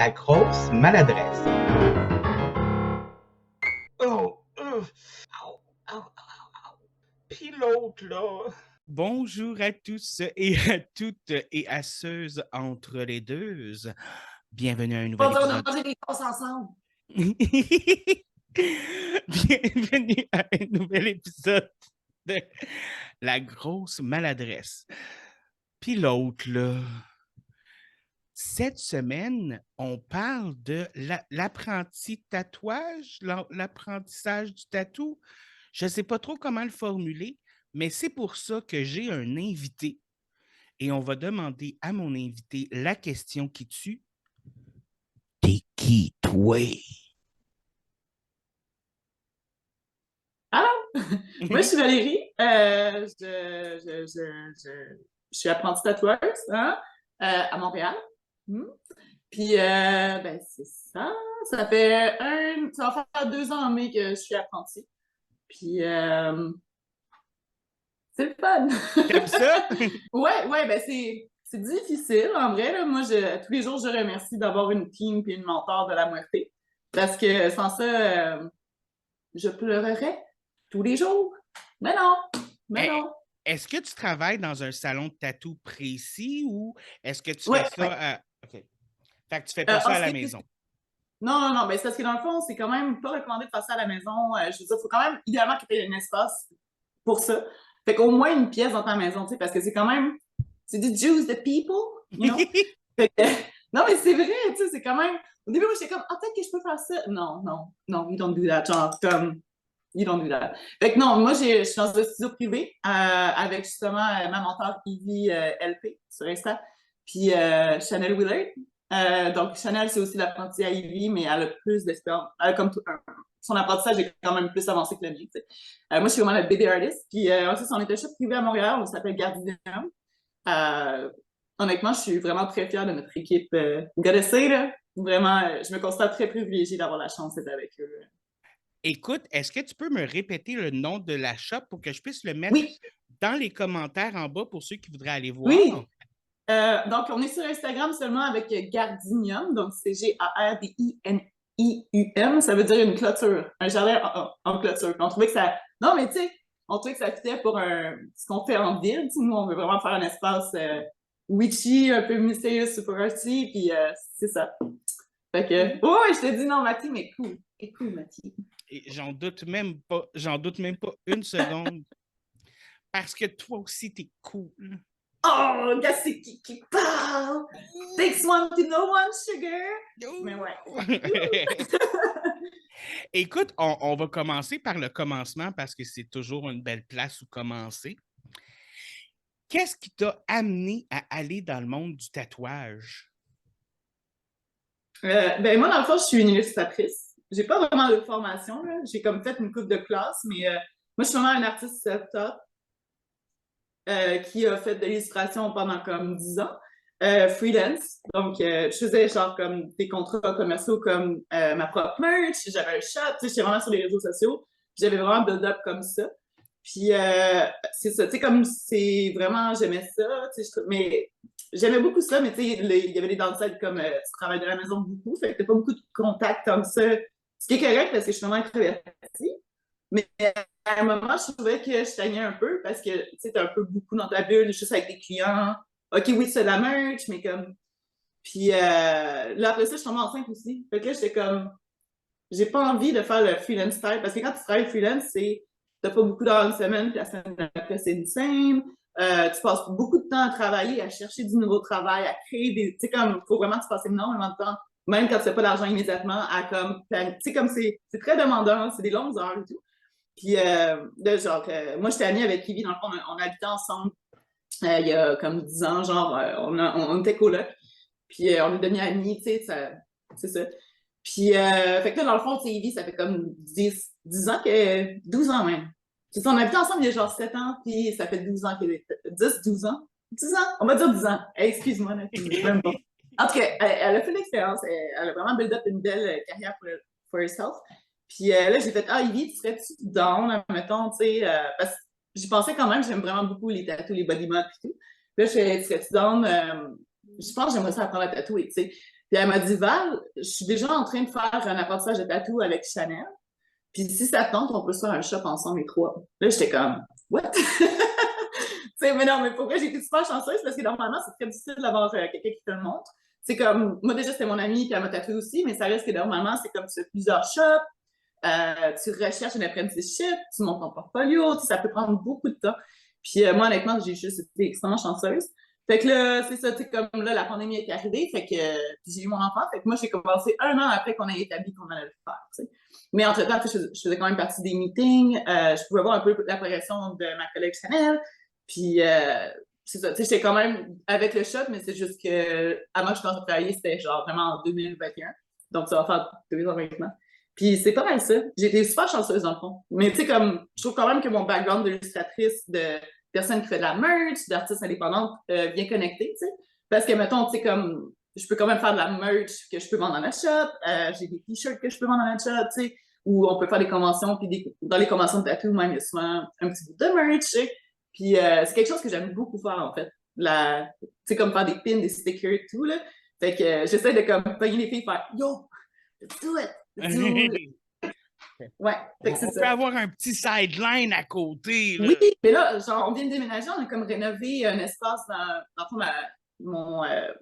La grosse maladresse. Oh, au, au, au. Puis l'autre, là. Bonjour à tous et à toutes et à ceux entre les deux. Bienvenue à un nouvel On a épisode. mangé des grosses ensemble. Bienvenue à un nouvel épisode de La grosse maladresse. Puis l'autre, là. Cette semaine, on parle de l'apprenti tatouage, l'apprentissage du tatou. Je ne sais pas trop comment le formuler, mais c'est pour ça que j'ai un invité. Et on va demander à mon invité la question qui tue. T'es qui, toi? Allô? Moi, je suis Valérie. Je suis apprentie tatoueuse hein, à Montréal. Hmm. Puis, ben, c'est ça. Ça va faire 2 ans en mai que je suis apprentie. Puis, c'est le fun. T'aimes ça? Ouais, ben, c'est difficile, en vrai. Là. Moi, tous les jours, je remercie d'avoir une team et une mentor de la moitié. Parce que sans ça, je pleurerais tous les jours. Mais non, mais Eh, non. Est-ce que tu travailles dans un salon de tatou précis ou est-ce que tu fais Ouais, ça ouais. à... OK. Fait que tu fais pas ça à la maison. Non, mais c'est parce que dans le fond, c'est quand même pas recommandé de faire ça à la maison. Je veux dire, il faut quand même idéalement que tu aies un espace pour ça. Fait qu'au moins une pièce dans ta maison, tu sais, parce que c'est quand même, c'est du juice the people, you know? Fait que, non, mais c'est vrai, tu sais, c'est quand même, au début, moi, j'étais comme, ah, peut-être que je peux faire ça. Non, you don't do that, genre, comme, you don't do that. Fait que non, moi, je suis dans un studio privé avec justement ma mentor Ivy LP sur Insta, puis Chanel Willard. Donc, Chanel, c'est aussi l'apprenti à Ivy, mais elle a plus d'expérience. Son apprentissage est quand même plus avancé que le mien. Moi, je suis vraiment le bébé artist. Puis, ensuite, on est un shop privé à Montréal, on s'appelle Gardinium. Euh, Honnêtement, je suis vraiment très fière de notre équipe. Gotta say, là, vraiment, je me considère très privilégiée d'avoir la chance d'être avec eux. Écoute, est-ce que tu peux me répéter le nom de la shop pour que je puisse le mettre Oui, dans les commentaires en bas pour ceux qui voudraient aller oui. voir? Donc, on est sur Instagram seulement avec Gardinium, donc c'est Gardinium, ça veut dire une clôture, un jardin en clôture. Puis on trouvait que ça. Non, mais tu sais, on trouvait que ça fitait pour ce qu'on fait en ville. Nous, on veut vraiment faire un espace witchy, un peu mystérieux, super arty, puis c'est ça. Fait que, oh, je te dis non, ma team est cool. Elle est cool, ma team. Et j'en doute même pas une seconde. Parce que toi aussi, t'es cool. Oh, regarde, c'est qui parle! Takes one to know one, sugar! Mais ouais. Écoute, on va commencer par le commencement parce que c'est toujours une belle place où commencer. Qu'est-ce qui t'a amené à aller dans le monde du tatouage? Ben moi, dans le fond, je suis une illustratrice. J'ai pas vraiment de formation, là. J'ai comme fait une coupe de classe, mais moi, je suis vraiment un artiste self-taught qui a fait de l'illustration pendant comme 10 ans. Freelance. Donc, je faisais genre comme des contrats commerciaux comme ma propre merch, j'avais un shop, tu sais, j'étais vraiment sur les réseaux sociaux. J'avais vraiment build-up comme ça. Puis, c'est ça, tu sais, comme c'est vraiment, j'aimais ça, tu sais, mais j'aimais beaucoup ça, mais tu sais, il y avait des downsides comme tu travailles de la maison beaucoup, fait que t'as pas beaucoup de contacts comme ça. Ce qui est correct parce que je suis vraiment introvertie. Mais à un moment, je trouvais que je stagnais un peu parce que tu sais, t'es un peu beaucoup dans ta bulle, juste avec tes clients. OK, oui, c'est de la merch, mais comme. Puis là, après ça, je suis tombée enceinte aussi. Fait que là, j'étais comme. J'ai pas envie de faire le freelance type parce que quand tu travailles freelance, c'est. T'as pas beaucoup d'heures une semaine, puis la semaine d'après, c'est une scène. Tu passes beaucoup de temps à travailler, à chercher du nouveau travail, à créer des. Tu sais, comme, faut vraiment que tu passes énormément de temps, même quand tu fais pas d'argent immédiatement, à comme. Tu sais, comme c'est très demandant, c'est des longues heures et tout. Puis, là, genre, moi, j'étais amie avec Ivy, dans le fond, on habitait ensemble il y a comme 10 ans, genre, on était coloc. Puis, on est devenus amis, tu sais, c'est ça. Puis, fait que là, dans le fond, tu sais, Ivy, ça fait comme 10 ans que, 12 ans même. C'est ça, on habitait ensemble il y a genre 7 ans, puis ça fait 12 ans qu'elle est, 10, 12 ans. 10 ans, on va dire 10 ans. Hey, excuse-moi, là, même pas. En tout cas, elle a fait l'expérience, elle a vraiment build up une belle carrière for herself. Puis là, j'ai fait, ah, Ivy, tu serais-tu down, mettons, tu sais, parce que j'y pensais quand même, j'aime vraiment beaucoup les tatous, les body mods et tout. Là, je fais, tu serais-tu down? Je pense que j'aimerais ça apprendre à tatouer, tu sais. Puis elle m'a dit, Val, je suis déjà en train de faire un apprentissage de tatou avec Chanel. Puis si ça te tente, on peut se faire un shop ensemble les trois. Là, j'étais comme, what? Tu sais, mais non, mais pourquoi j'ai été super chanceuse? Parce que normalement, c'est très difficile d'avoir quelqu'un qui te le montre. C'est comme, moi déjà, c'était mon amie, puis elle m'a tatoué aussi, mais ça reste que normalement, c'est comme tu fais plusieurs shops, tu recherches un apprenticeship, tu montes ton portfolio, tu sais, ça peut prendre beaucoup de temps. Puis moi, honnêtement, j'ai juste été extrêmement chanceuse. Fait que là, c'est ça, tu sais, comme là, la pandémie est arrivée, fait que j'ai eu mon enfant, fait que moi, j'ai commencé 1 an après qu'on ait établi qu'on allait le faire, tu sais. Mais entre-temps, je faisais quand même partie des meetings, je pouvais voir un peu la progression de ma collègue Chanel, puis c'est ça, tu sais, j'étais quand même avec le shop, mais c'est juste que avant que je commence à travailler, c'était genre vraiment en 2021, donc ça va faire 2 ans maintenant. Puis c'est pas mal ça. J'ai été super chanceuse dans le fond. Mais tu sais, comme, je trouve quand même que mon background d'illustratrice, de personne qui fait de la merch, d'artiste indépendante, bien connecté, tu sais. Parce que, mettons, tu sais, comme, je peux quand même faire de la merch que je peux vendre dans la shop, j'ai des t-shirts que je peux vendre dans la shop, tu sais, ou on peut faire des conventions, puis dans les conventions de tatou, même, il y a souvent un petit bout de merch, tu sais. Puis c'est quelque chose que j'aime beaucoup faire, en fait. Tu sais, comme faire des pins, des stickers et tout, là. Fait que j'essaie de, comme, pogner les filles, faire « Yo, let's do it! Let's do it! » Ouais, fait que c'est On peut ça. avoir un petit sideline à côté, là. Oui, mais là, genre, on vient de déménager, on a comme rénové un espace dans le fond,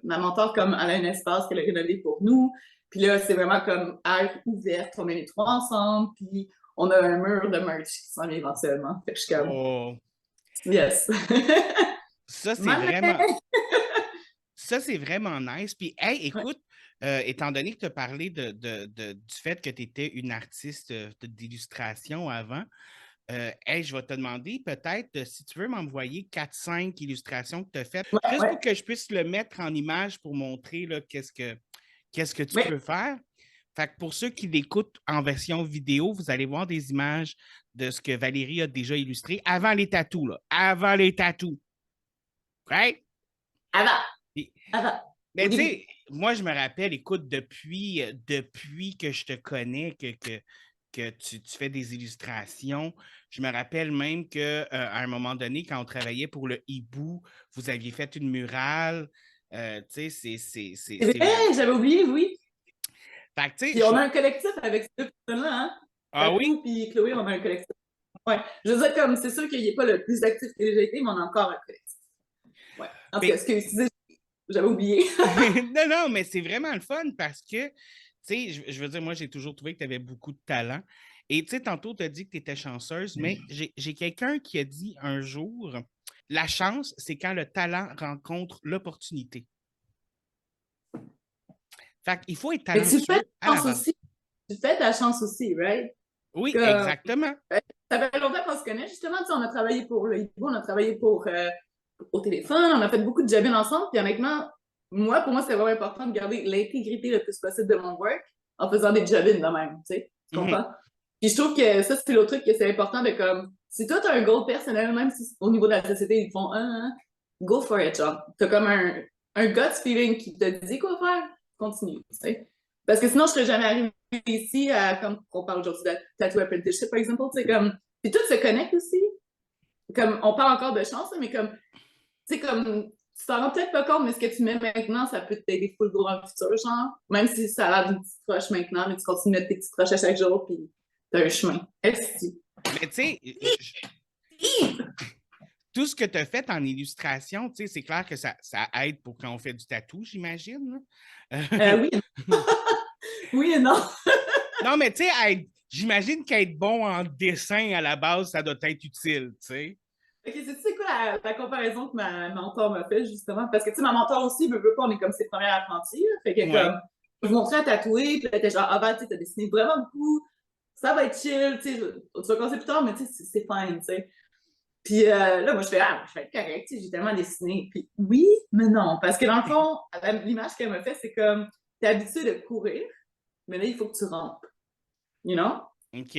ma mentor, comme, elle a un espace qu'elle a rénové pour nous. Puis là, c'est vraiment comme air ouverte, on met les trois ensemble, puis on a un mur de merch qui s'en vient éventuellement. Fait que je suis comme, Oh, yes. ça, c'est Maman! vraiment... Ça, c'est vraiment nice. Puis, hey, écoute, étant donné que tu as parlé du fait que tu étais une artiste d'illustration avant, hey, je vais te demander peut-être si tu veux m'envoyer 4-5 illustrations que tu as faites, Ouais, juste ouais, pour que je puisse le mettre en image pour montrer là, qu'est-ce que tu ouais. peux faire. Fait que pour ceux qui l'écoutent en version vidéo, vous allez voir des images de ce que Valérie a déjà illustré avant les tatous, là. Avant les tatous. Right? Avant, Puis- avant. Mais Au tu début. sais, moi, je me rappelle, écoute, depuis que je te connais, que tu fais des illustrations, je me rappelle même qu'à un moment donné, quand on travaillait pour le hibou, vous aviez fait une murale. Tu sais, C'est vrai, j'avais oublié, oui. Fait que, tu sais, Puis on a un collectif avec ces deux personnes-là, hein. Ah oui? Tatou puis Chloé, on a un collectif. Ouais. Je veux dire, comme, c'est sûr qu'il n'est pas le plus actif que j'ai été, mais on a encore un collectif. Ouais. En tout cas, Mais- excusez, j'avais oublié. non, non, mais c'est vraiment le fun parce que, tu sais, je veux dire, moi, j'ai toujours trouvé que tu avais beaucoup de talent. Et tu sais, tantôt, tu as dit que tu étais chanceuse, mais j'ai quelqu'un qui a dit un jour, la chance, c'est quand le talent rencontre l'opportunité. Fait qu'il faut être Mais tu fais talentueux de à la la chance base. aussi. Tu fais de la chance aussi, right? Oui, Comme, exactement. ça fait longtemps qu'on se connaît, justement. Tu sais, on a travaillé pour le Hibou, on a travaillé au téléphone, on a fait beaucoup de job ensemble. Puis honnêtement, pour moi, c'est vraiment important de garder l'intégrité le plus possible de mon work en faisant des job de même, tu sais. Tu Mhm. comprends? Puis je trouve que ça, c'est l'autre truc que c'est important de comme, si toi, tu as un goal personnel, même si au niveau de la société, ils te font go for it, genre. Tu as comme un gut feeling qui te dit quoi faire, continue, tu sais. Parce que sinon, je serais jamais arrivée ici à, comme on parle aujourd'hui de tattoo apprenticeship, par exemple, tu sais, comme, puis tout se connecte aussi. Comme, on parle encore de chance, mais comme, tu sais, comme, tu t'en rends peut-être pas compte, mais ce que tu mets maintenant, ça peut t'aider full gros dans le futur, genre. Même si ça a l'air d'une petite roche maintenant, mais tu continues de mettre tes petites roches à chaque jour, puis t'as un chemin. Est-ce que Mais tu sais, tout ce que tu as fait en illustration, tu sais, c'est clair que ça aide pour quand on fait du tatou, j'imagine. Oui. Oui et non. Non, mais tu sais, j'imagine qu'être bon en dessin à la base, ça doit être utile, tu sais. Ok, c'est quoi la comparaison que ma mentor m'a fait, justement? Parce que, tu sais, ma mentor aussi, veut pas, on est comme ses premières apprentis, là. Fait que, Ouais. comme, je vous montrais à tatouer, puis elle était genre, ah ben, tu sais, t'as dessiné vraiment beaucoup, ça va être chill, tu sais, tu vas commencer plus tard, mais tu sais, c'est fine, tu sais. Puis là, moi, je vais être correct, tu sais, j'ai tellement dessiné. Puis oui, mais non, parce que dans le fond, l'image qu'elle m'a fait, c'est comme, t'es habitué de courir, mais là, il faut que tu rampes, you know? OK.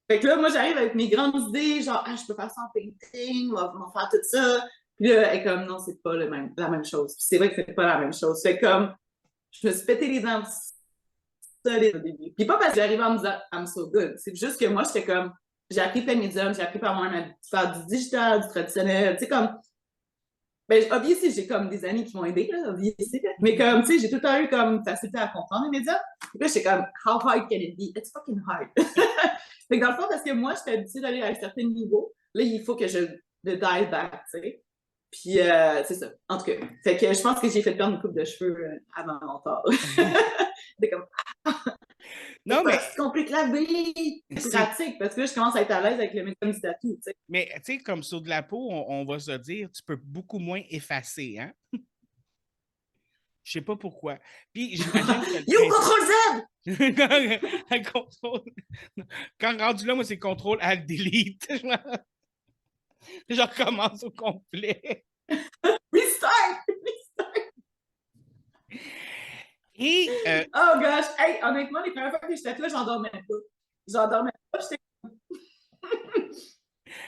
Fait que là, moi, j'arrive avec mes grandes idées, genre, je peux faire ça en painting, on va faire tout ça. Puis là, elle est comme, non, c'est pas la même chose. Puis c'est vrai que c'est pas la même chose. Fait comme, je me suis pété les dents solides au début. Puis pas parce que j'arrivais en me disant, I'm so good. C'est juste que moi, j'étais comme, j'ai appris plein de médiums, j'ai appris par moi-même à faire du digital, du traditionnel. Tu sais, comme, Ben, obviously, j'ai comme des amis qui m'ont aidé, là, obviously. Mais comme, tu sais, j'ai tout le temps eu comme facilité à comprendre les médias. Puis là, j'étais comme, how hard can it be? It's fucking hard. Fait que dans le fond, parce que moi, j'étais habituée d'aller à un certain niveau, là, il faut que je le dive back, tu sais. Puis, c'est ça. En tout cas, fait que je pense que j'ai fait perdre une coupe de cheveux avant longtemps. C'était comme, Non, c'est mais pas si compliqué la vie! C'est pratique, parce que là, je commence à être à l'aise avec le médecin du tatou, tu sais. mais tu sais, comme sur de la peau, on va se dire, tu peux beaucoup moins effacer, hein? Je sais pas pourquoi. Puis j'imagine que You contrôle Z! le contrôle. Quand rendu là, moi, c'est contrôle alt delete. Je recommence au complet. Restart! Et Oh gosh! Hey, honnêtement, les premières fois que j'étais là, j'en dormais pas. J'en dormais pas, j'étais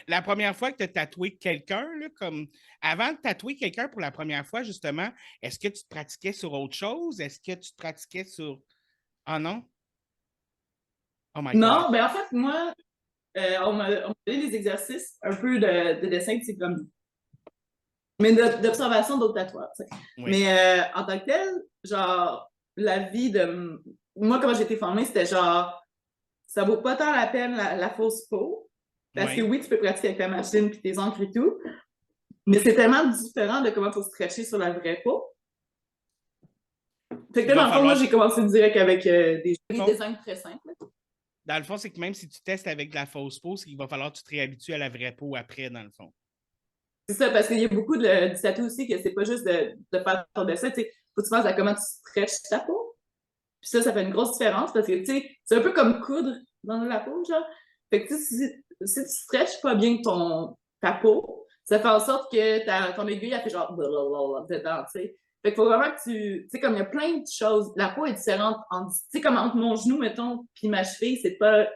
la première fois que tu as tatoué quelqu'un, là, comme avant de tatouer quelqu'un pour la première fois, justement, est-ce que tu te pratiquais sur autre chose? Est-ce que tu te pratiquais sur. Ah non? Oh my God. Non, ben en fait, moi, on m'a donné des exercices un peu de dessin, c'est comme. Mais d'observation d'autres tatouages. Tu sais. Oui. Mais en tant que tel, genre, la vie de. Moi, comment j'ai été formée, c'était genre, ça vaut pas tant la peine la fausse peau. Parce que oui, tu peux pratiquer avec ta machine puis tes encres et tout. Mais c'est tellement différent de comment il faut se stretcher sur la vraie peau. Fait que là, dans le fond, moi, j'ai commencé direct avec des designs très simples. Dans le fond, c'est que même si tu testes avec de la fausse peau, c'est qu'il va falloir que tu te réhabitues à la vraie peau après, dans le fond. C'est ça, parce qu'il y a beaucoup du tatou aussi que c'est pas juste de faire ton dessin. Tu sais, faut que tu penses à comment tu stretches ta peau. Puis ça fait une grosse différence parce que, tu sais, c'est un peu comme coudre dans la peau, genre. Fait que, tu sais, si tu stretches pas bien ta peau, ça fait en sorte que ton aiguille, elle fait genre dedans, tu sais. Fait qu'il faut vraiment que tu sais, comme il y a plein de choses. La peau est différente. Tu sais, comme entre mon genou, mettons, puis ma cheville, c'est pas.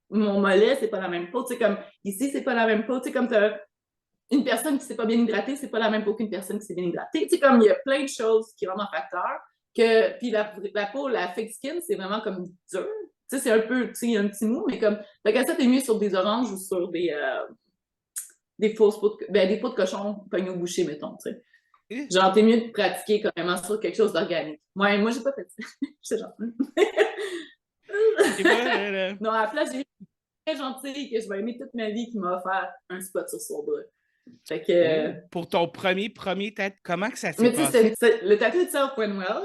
Mon mollet, c'est pas la même peau. Tu sais, comme ici, c'est pas la même peau. Tu sais, comme t'as une personne qui s'est pas bien hydratée, c'est pas la même peau qu'une personne qui s'est bien hydratée. Tu sais, comme il y a plein de choses qui rentrent en facteur. Puis la peau, la fake skin, c'est vraiment comme dur. Tu sais, c'est un peu, tu sais, il y a un petit mou, mais comme, fait qu'à ça, t'es mieux sur des oranges ou sur des fausses peaux des peaux de cochon pognées au boucher, mettons, tu sais. Genre, t'es mieux de pratiquer quand même sur quelque chose d'organique. Ouais, moi, j'ai pas fait ça. J'étais genre. Non, à la place, j'ai eu une très gentille que je vais aimer toute ma vie qui m'a offert un spot sur son bras. Fait que. Pour ton premier tête, comment que ça s'est passé? Mais tu sais, le tatou de Self went well,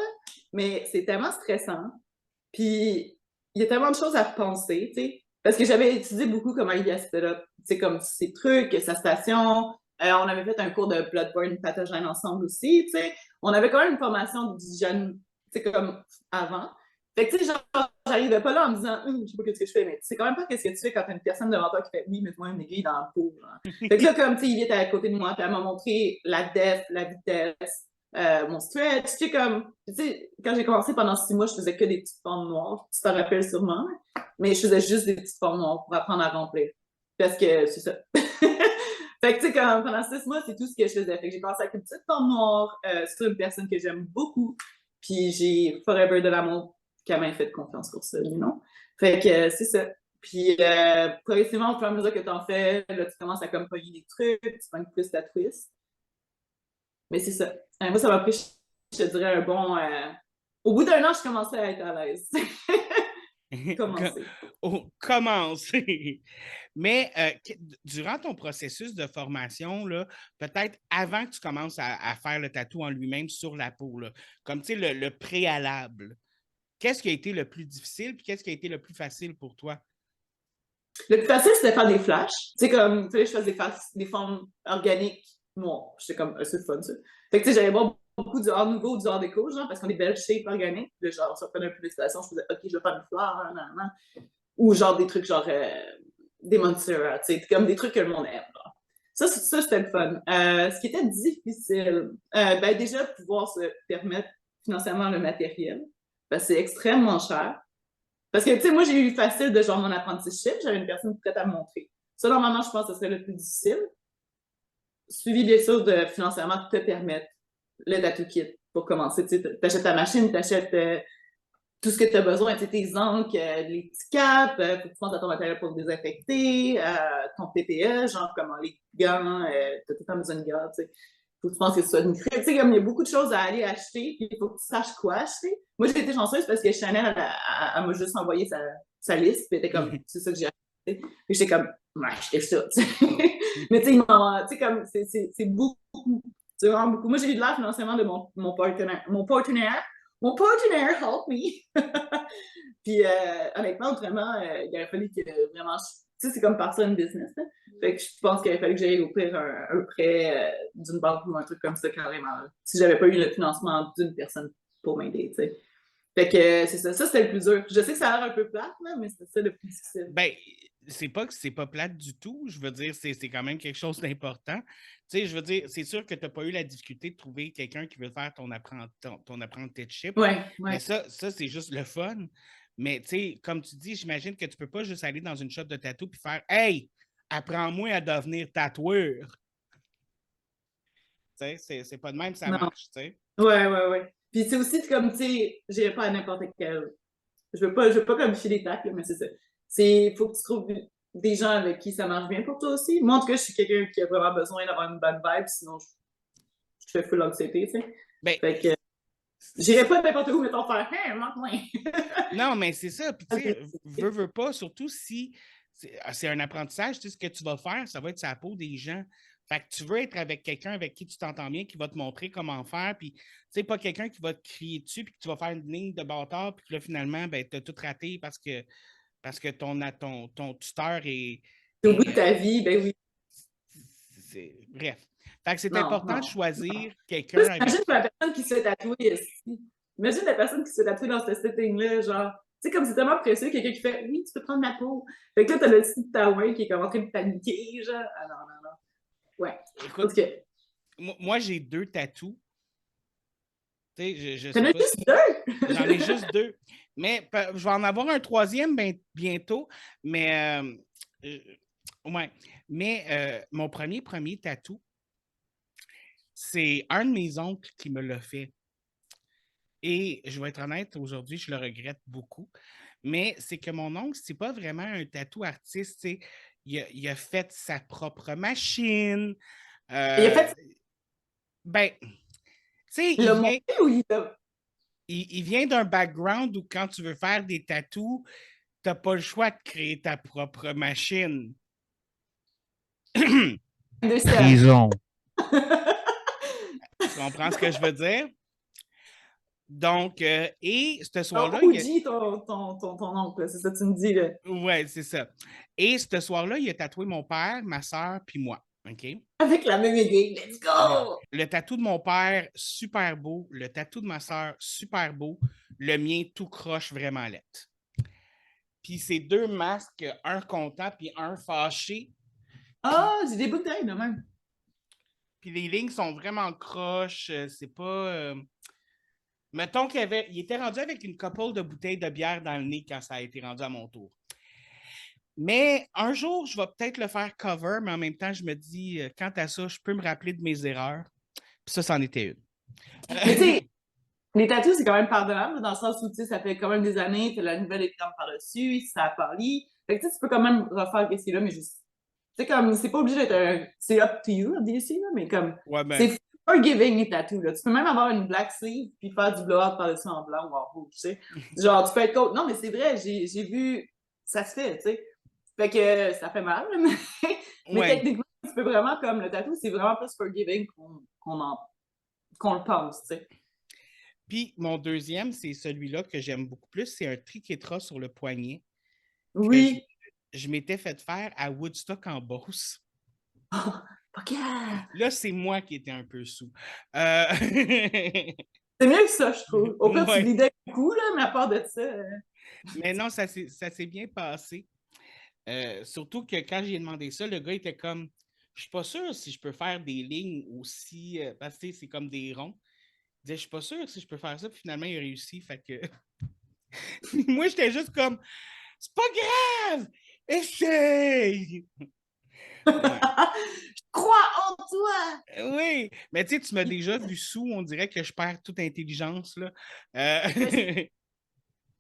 mais c'est tellement stressant. Puis, il y a tellement de choses à penser, tu sais. Parce que j'avais étudié beaucoup comment il y a tu sais, comme ces trucs, sa station. On avait fait un cours de bloodborne pathogène ensemble aussi, tu sais. On avait quand même une formation d'hygiène, tu sais, comme avant. Fait que, tu sais, genre, j'arrivais pas là en me disant, je sais pas ce que je fais, mais tu sais quand même pas ce que tu fais quand t'as une personne devant toi qui fait, oui, mets-moi une aiguille dans la peau. Fait que là, comme, tu sais, il était à côté de moi, puis elle m'a montré la depth, la vitesse, mon stretch, tu sais, comme, tu sais, quand j'ai commencé pendant 6 mois, je faisais que des petites formes noires, tu t'en rappelles sûrement, mais je faisais juste des petites formes noires pour apprendre à remplir. Parce que c'est ça. Fait que, tu sais, pendant 6 mois, c'est tout ce que je faisais. Fait que j'ai commencé avec une petite forme noire sur une personne que j'aime beaucoup, puis j'ai forever de l'amour qui m'a fait confiance pour ça, non? Fait que c'est ça. Puis progressivement, au fur et à mesure que tu en fais, là, tu commences à comme pogner des trucs, tu pognes plus ta twist. Mais c'est ça. Moi, ça m'a pris, je te dirais, un bon. Au bout d'1 an, je commençais à être à l'aise. Commencer. Mais durant ton processus de formation, là, peut-être avant que tu commences à faire le tatou en lui-même sur la peau, là, comme tu sais, le préalable, qu'est-ce qui a été le plus difficile puis qu'est-ce qui a été le plus facile pour toi? Le plus facile, c'était de faire des flashs. Tu sais, comme, tu sais, je faisais des formes organiques noires. J'étais comme, c'est le fun, ça. Fait que, tu sais, j'allais voir beaucoup du Art Nouveau, du Art Déco, genre, parce qu'on est belles shapes organiques. Là, genre, ça prenait un peu d'inspiration. Je faisais, OK, je vais faire une fleur, nan. Ou genre des trucs, genre, des Montserrat, tu sais, comme des trucs que le monde aime. Genre. Ça, c'était le fun. Ce qui était difficile, ben, déjà, pouvoir se permettre financièrement le matériel. Parce que c'est extrêmement cher. Parce que, tu sais, moi, j'ai eu facile de genre mon apprenticeship, j'avais une personne prête à me montrer. Ça, normalement, je pense que ce serait le plus difficile. Suivi, bien sûr, de financièrement te permettre le tattoo kit pour commencer. Tu sais, t'achètes ta machine, t'achètes tout ce que tu as besoin, tes encres, les petits caps, faut que tu penses à ton matériel pour désinfecter, ton PPE, genre comment les gants, t'as tout le temps besoin de gants, tu sais. faut que tu penses que ce soit une crème. Tu sais, comme il y a beaucoup de choses à aller acheter, puis il faut que tu saches quoi acheter. Moi, j'ai été chanceuse parce que Chanel, elle m'a juste envoyé sa liste, puis elle était comme, c'est ça que j'ai acheté. Puis j'étais comme, ouais, acheté ça, tu sais. Mais tu sais, comme, c'est beaucoup. C'est vraiment beaucoup. Moi, j'ai eu de l'air financièrement de mon partenaire. Mon partenaire help me. Puis honnêtement, autrement, il aurait fallu que vraiment. Tu sais, c'est comme partir une business. Là. Fait que je pense qu'il aurait fallu que j'aille ouvrir un prêt d'une banque ou un truc comme ça carrément. Là, si j'avais pas eu le financement d'une personne pour m'aider, tu sais. Fait que c'est ça. Ça, c'était le plus dur. Je sais que ça a l'air un peu plate, là, mais c'était ça le plus difficile. Ben, c'est pas que c'est pas plate du tout. Je veux dire, c'est quand même quelque chose d'important. Tu sais, je veux dire, c'est sûr que tu n'as pas eu la difficulté de trouver quelqu'un qui veut faire ton apprenticeship. Ouais. Mais ça c'est juste le fun. Mais tu sais, comme tu dis, j'imagine que tu peux pas juste aller dans une shop de tatou puis faire Hey, apprends-moi à devenir tatoueur. Tu sais, c'est pas de même que ça Non. marche, tu sais. Ouais. Puis c'est aussi comme, tu sais, j'irai pas à n'importe quel. Je veux pas comme filer des tacs, là, mais c'est ça. Il faut que tu trouves des gens avec qui ça marche bien pour toi aussi. Moi, en tout cas, je suis quelqu'un qui a vraiment besoin d'avoir une bonne vibe, sinon je fais full anxiété, tu sais. Ben, fait que j'irai pas n'importe où, mettons, faire « Hey, manque-moi! » Non, mais c'est ça. Puis, tu sais, veux pas, surtout si c'est un apprentissage, tu sais, ce que tu vas faire, ça va être sa peau des gens. Fait que tu veux être avec quelqu'un avec qui tu t'entends bien, qui va te montrer comment faire, puis, tu sais, pas quelqu'un qui va te crier dessus, puis que tu vas faire une ligne de bâtard, puis que là, finalement, ben, tu as tout raté parce que ton tuteur est. Au bout de ta vie, ben oui. Bref. Fait que c'est Non, important non. de choisir quelqu'un avec. Imagine la personne qui se fait tatouer ici. Imagine la personne qui se fait tatouer dans ce setting-là, genre. Tu sais, comme c'est tellement précieux, quelqu'un qui fait Oui, tu peux prendre ma peau. Fait que là, t'as le petit Taouin qui est comme en train de paniquer, genre. Ah non. Ouais. Écoute, que... moi, j'ai 2 tatous. Tu sais, je T'en sais as pas. juste 2? J'en ai juste 2. Mais je vais en avoir un troisième bientôt. Mais, ouais. Mais mon premier tatou, c'est un de mes oncles qui me l'a fait. Et je vais être honnête, aujourd'hui, je le regrette beaucoup. Mais c'est que mon oncle, c'est pas vraiment un tatou artiste. Tu sais. Il a fait sa propre machine. Il a fait Ben, tu sais, il l'a monté ou il l'a. il vient d'un background où quand tu veux faire des tatous, tu n'as pas le choix de créer ta propre machine. Prison. Tu comprends ce que je veux dire? Donc, et ce soir-là. OG, ton oncle, c'est ça que tu me dis, là. Oui, c'est ça. Et ce soir-là, il a tatoué mon père, ma soeur, puis moi. OK? Avec la même aiguille, let's go! Le tatou de mon père, super beau. Le tatou de ma soeur, super beau. Le mien, tout croche, vraiment laid. Puis ces 2 masques, un content puis un fâché. Ah, j'ai des bouteilles de même. Puis les lignes sont vraiment croches. C'est pas. Mettons il était rendu avec une couple de bouteilles de bière dans le nez quand ça a été rendu à mon tour. Mais un jour, je vais peut-être le faire cover, mais en même temps, je me dis, quant à ça, je peux me rappeler de mes erreurs. Puis ça, c'en était une. Mais tu sais, les tatous, c'est quand même pardonnable, dans le sens où, tu sais, ça fait quand même des années, t'as la nouvelle écran par-dessus, ça a parlé. Fait que tu peux quand même refaire ce là mais juste. Tu sais, comme, c'est pas obligé d'être un. C'est up to you, obviously, là, mais comme. Ouais, ben. C'est forgiving, les tatous, là. Tu peux même avoir une black sleeve, puis faire du blowout par-dessus en blanc ou en rouge, tu sais. Genre, tu peux être coach. Non, mais c'est vrai, j'ai vu. Ça se fait, tu sais. Fait que ça fait mal, mais Ouais. techniquement, tu peux vraiment, comme le tatou, c'est vraiment plus forgiving qu'on le pense, tu sais. Puis mon deuxième, c'est celui-là que j'aime beaucoup plus. C'est un triquetra sur le poignet. Oui. Je m'étais fait faire à Woodstock en Beauce. Oh, OK. Là, c'est moi qui étais un peu sous. C'est mieux que ça, je trouve. Au pire, Ouais. tu lidais beaucoup, là, mais à part de ça. Mais non, ça s'est bien passé. Surtout que quand j'ai demandé ça, le gars était comme je suis pas sûr si je peux faire des lignes aussi. Parce que c'est comme des ronds. Il disait, je suis pas sûr si je peux faire ça. Puis finalement, il a réussi. Fait que. Moi, j'étais juste comme c'est pas grave! Essaye! Ouais. Je crois en toi! Oui, mais tu sais, tu m'as déjà vu sous, on dirait que je perds toute intelligence. Là.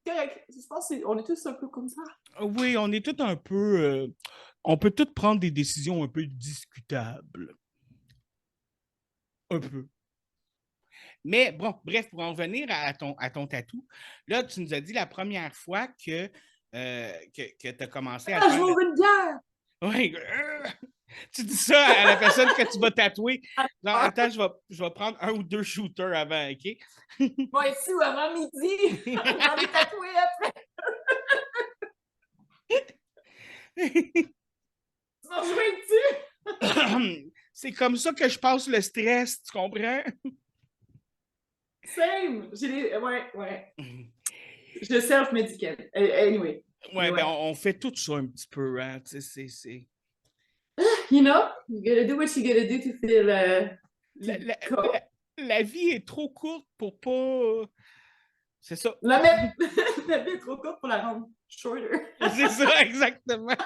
Correct. Je pense qu'on est tous un peu comme ça. Oui, on est tous un peu. On peut tous prendre des décisions un peu discutables. Un peu. Mais bon, bref, pour en revenir à ton tatou, là, tu nous as dit la première fois que tu as commencé à le Ah, je faire. m'ouvre une bière! Oui, tu dis ça à la personne que tu vas tatouer. Genre, Ah, attends, je vais prendre 1 ou 2 shooters avant, OK? moi ici ou avant midi, j'en ai tatoué après. Tu vas jouer dessus? C'est comme ça que je passe le stress, tu comprends? Same! Ouais. Je self-médicate. Anyway. Ouais, ben Ouais. on fait tout ça un petit peu, hein. Tu sais, c'est. You know, you gotta do what you gotta do to feel La, to la- go. la vie est trop courte pour pas. C'est ça. La mettre la vie est trop courte pour la rendre shorter. C'est ça, exactement.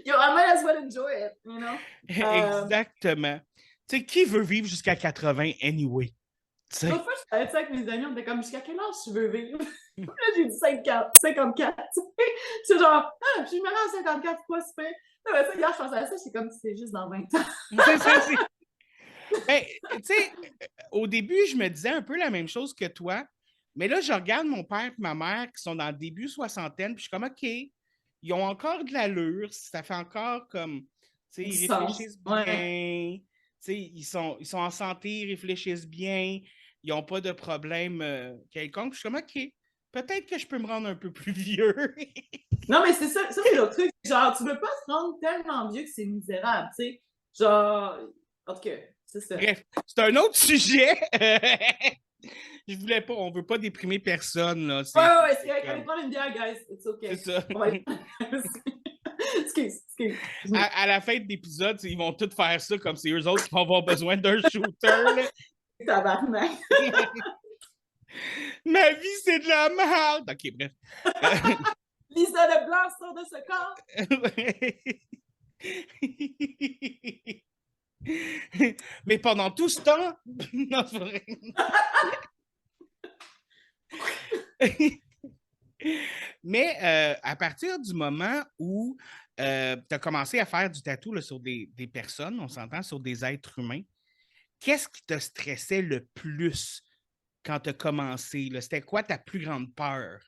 Yo, I might as well enjoy it, you know? Exactement. Tu sais, qui veut vivre jusqu'à 80 anyway? Tu sais. L'autre fois, je parlais de ça avec mes amis, on était comme, jusqu'à quel âge tu veux vivre? Là, j'ai dit 54. C'est genre, ah, je me rends à 54, c'est pas super. Là, ça, hier, je pensais à ça, c'est comme si c'est juste dans 20 ans. Ben, tu sais, au début, je me disais un peu la même chose que toi, mais là, je regarde mon père et ma mère qui sont dans le début soixantaine, puis je suis comme, OK, ils ont encore de l'allure, ça fait encore comme, tu sais, Du ils sens, réfléchissent ouais. bien, tu sais, ils sont en santé, ils réfléchissent bien, ils n'ont pas de problème quelconque. Puis je suis comme, OK, peut-être que je peux me rendre un peu plus vieux. Non, mais c'est ça, c'est l'autre truc. Genre, tu veux pas te rendre tellement vieux que c'est misérable, tu sais. Genre, en tout cas, c'est ça. Bref, c'est un autre sujet. Je voulais pas, on veut pas déprimer personne, là. Ouais, c'est vrai. Allez prendre une bière, guys. It's okay. C'est ça. Ouais. Excuse. À la fin de l'épisode, ils vont tous faire ça comme c'est eux autres qui vont avoir besoin d'un shooter. Là. Tabarnak. Ma vie, c'est de la merde. OK, bref. Lisa Leblanc sort de ce corps. Mais pendant tout ce temps... Non, c'est vrai. Mais à partir du moment où tu as commencé à faire du tatou là, sur des personnes, on s'entend, sur des êtres humains, qu'est-ce qui te stressait le plus quand tu as commencé? Là? C'était quoi ta plus grande peur?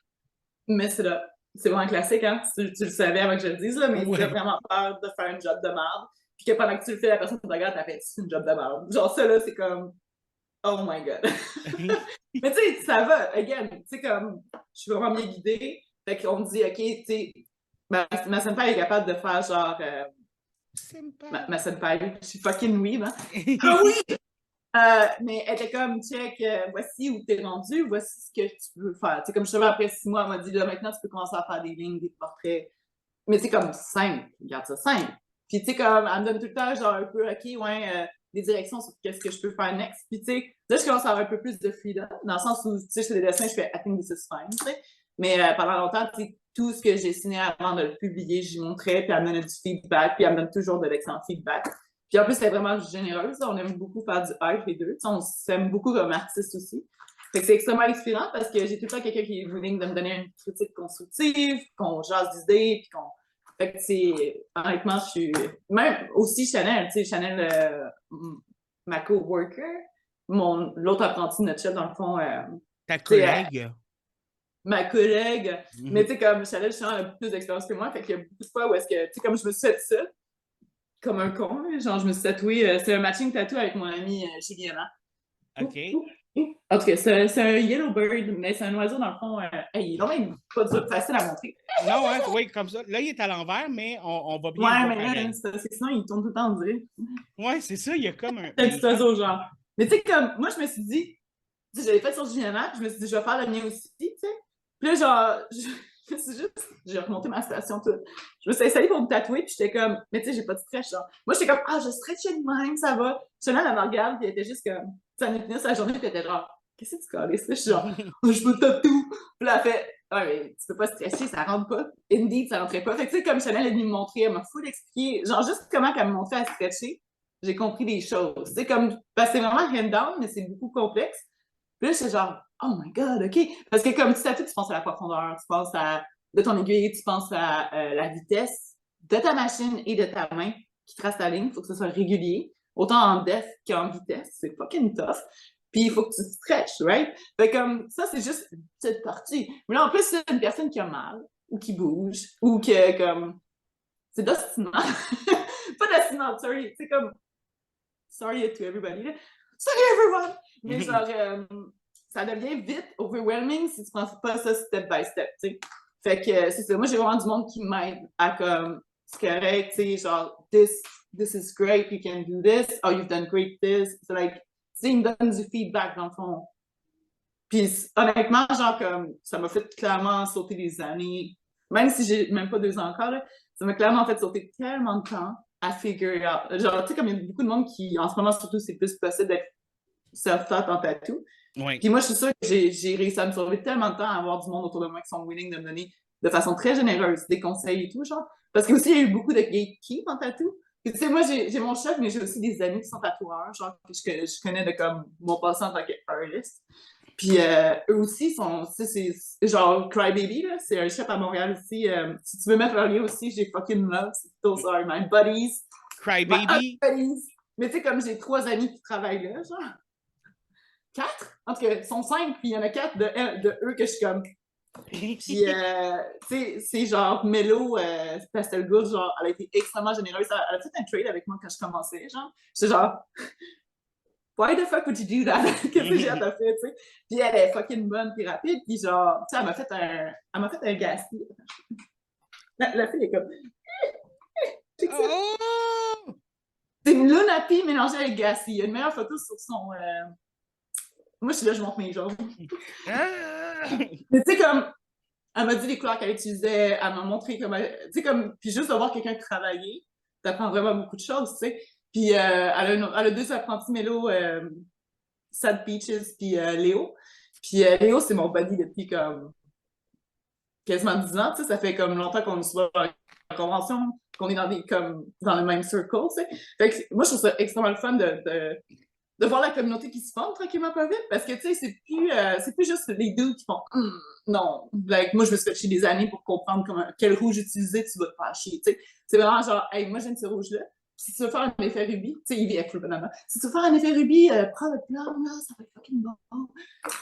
Mais c'est là. C'est vraiment classique, hein? Tu le savais avant que je le dise, là, mais Ouais. tu as vraiment peur de faire un job de merde. Puis que pendant que tu le fais, la personne te regarde, t'as fait une job de merde. Genre ça, là, c'est comme... Oh my God. Mais tu sais, ça va. Again, tu sais, comme... Je suis vraiment bien guidée. Fait qu'on me dit, OK, tu sais... Ma senpai est capable de faire genre... Ma senpai, je suis fucking weeb, hein? Ah oui! Mais elle était comme, check, voici où t'es rendu, voici ce que tu veux faire. Tu sais, comme je savais après 6 mois, elle m'a dit, là, maintenant, tu peux commencer à faire des lignes, des portraits. Mais c'est comme simple, regarde ça simple. Puis, tu sais, comme, elle me donne tout le temps, genre, un peu, OK, ouais, des directions sur qu'est-ce que je peux faire next. Puis, tu sais, là, je commence à avoir un peu plus de freedom, dans le sens où, tu sais, je fais des dessins, je fais, I think this is fine, tu sais. Mais pendant longtemps, tu sais, tout ce que j'ai signé avant de le publier, j'y montrais, puis elle me donnait du feedback, puis elle me donne toujours de l'excellent feedback. Puis en plus, elle est vraiment généreuse. On aime beaucoup faire du art, les deux. On s'aime beaucoup comme artiste aussi. Fait que c'est extrêmement inspirant parce que j'ai tout le temps quelqu'un qui est willing de me donner une critique constructive, qu'on jase d'idées, puis qu'on... Fait que c'est... Honnêtement, je suis... Même aussi Chanel, tu sais, Chanel, ma co-worker, l'autre apprenti de notre chef, dans le fond... Ta collègue? Ma collègue. Mais tu sais, comme Chanel, je a plus d'expérience que moi. Fait qu'il y a beaucoup de fois où est-ce que... Tu sais, comme je me suis fait ça, comme un con, genre je me suis tatouée, c'est un matching tattoo avec mon ami Juliana. OK. En tout cas, c'est un yellow bird, mais c'est un oiseau dans le fond. Il est quand même pas facile à montrer. Non, hein, oui, comme ça. Là, il est à l'envers, mais on va bien Ouais, le mais là, c'est parce que sinon, il tourne tout le temps, on dirait. Ouais, c'est ça, il y a comme un... C'est un petit oiseau, genre. Mais tu sais, comme, moi, je me suis dit, tu sais, j'avais fait sur Juliana, puis je me suis dit, je vais faire le mien aussi, tu sais. Puis là, genre, j'ai remonté ma station toute. Je me suis installée pour me tatouer, puis j'étais comme, mais tu sais, j'ai pas de stretch, genre. Moi, j'étais comme, ah, je stretchais de même, ça va. Chanel, elle me regarde, puis elle était juste comme, ça me tenait sa journée, puis elle était genre, qu'est-ce que tu colles, ça? Je suis genre, oh, je veux tatou. Puis là, elle fait, ouais, mais tu peux pas stretcher, ça rentre pas. Indeed, ça rentrait pas. Fait que tu sais, comme Chanel est venue me montrer, elle m'a full expliqué, genre, juste comment qu'elle me montrait à stretcher, j'ai compris des choses. Tu sais, comme, parce que c'est vraiment hand-down, mais c'est beaucoup complexe. Puis là, j'étais genre, oh my God, OK. Parce que comme tu tatoues, tu penses à la profondeur, tu penses à de ton aiguille, tu penses à la vitesse de ta machine et de ta main qui trace ta ligne. Il faut que ce soit régulier. autant en depth qu'en vitesse. C'est fucking tough. Puis il faut que tu stretches, right? Fait comme ça, c'est juste une petite partie. Mais là, en plus, c'est une personne qui a mal, ou qui bouge, ou que comme. C'est d'ostinant. Pas d'ostinant, sorry. C'est comme. Sorry to everybody. Là. Sorry everyone! Mais genre, ça devient vite overwhelming si tu prends pas ça step by step, tu sais. Fait que c'est ça. Moi, j'ai vraiment du monde qui m'aide à comme, c'est correct, tu sais, genre, this is great, you can do this, oh, you've done great this. C'est like, tu sais, ils me donnent du feedback dans le fond. Puis honnêtement, genre, comme, ça m'a fait clairement sauter des années, même si j'ai même pas 2 ans encore, là, ça m'a clairement fait sauter tellement de temps à figure out. Genre, tu sais, comme il y a beaucoup de monde qui, en ce moment, surtout, c'est plus possible d'être self-taught en tatou. Oui. Puis moi, je suis sûre que j'ai réussi à me sauver tellement de temps à avoir du monde autour de moi qui sont willing de me donner de façon très généreuse des conseils et tout, genre. Parce que aussi, il y a eu beaucoup de gatekeep en tatou. Puis tu sais, moi, j'ai mon chef, mais j'ai aussi des amis qui sont tatoueurs, genre, que je connais de comme mon passé en tant qu'artiste. Puis eux aussi sont, tu sais, c'est genre Crybaby, là, c'est un chef à Montréal aussi. Si tu veux mettre un lien aussi, j'ai fucking love, those are my buddies. Crybaby? Buddies. Mais tu sais, comme j'ai 3 amis qui travaillent là, genre. 4? En tout cas, ils sont 5, puis il y en a 4 de eux que je suis comme. Puis, tu sais, c'est genre Mello, Pastel Good, genre, elle a été extrêmement généreuse. Elle a fait un trade avec moi quand je commençais, genre. J'étais genre, why the fuck would you do that? Qu'est-ce que j'ai à te faire, tu sais? Puis elle est fucking bonne puis rapide, puis genre, tu sais, elle m'a fait un gassi. La fille est comme. Oh! C'est une Lunapi mélangée avec gassi. Il y a une meilleure photo sur son. Moi, je suis là, je montre mes jambes. Mais tu sais, comme, elle m'a dit les couleurs qu'elle utilisait, elle m'a montré comment. Tu sais, comme, puis juste de voir quelqu'un travailler, t'apprends vraiment beaucoup de choses, tu sais. Puis elle a 2 apprentis mélo, Sad Peaches, puis Léo. Puis Léo, c'est mon buddy depuis comme quasiment 10 ans, tu sais. Ça fait comme longtemps qu'on est souvent dans la convention, qu'on est dans le même circle, tu sais. Fait que moi, je trouve ça extrêmement le fun de voir la communauté qui se forme tranquillement pas vite, parce que, tu sais, c'est plus juste les deux qui font non. Like, moi, je me suis fait chier des années pour comprendre quel rouge utiliser, tu vas te faire chier, tu sais. C'est vraiment genre, hey, moi, j'aime ce rouge-là. Si tu veux faire un effet rubis, tu sais, il vient full banana. Si tu veux faire un effet rubis, prends le plan, là, ça va être fucking bon.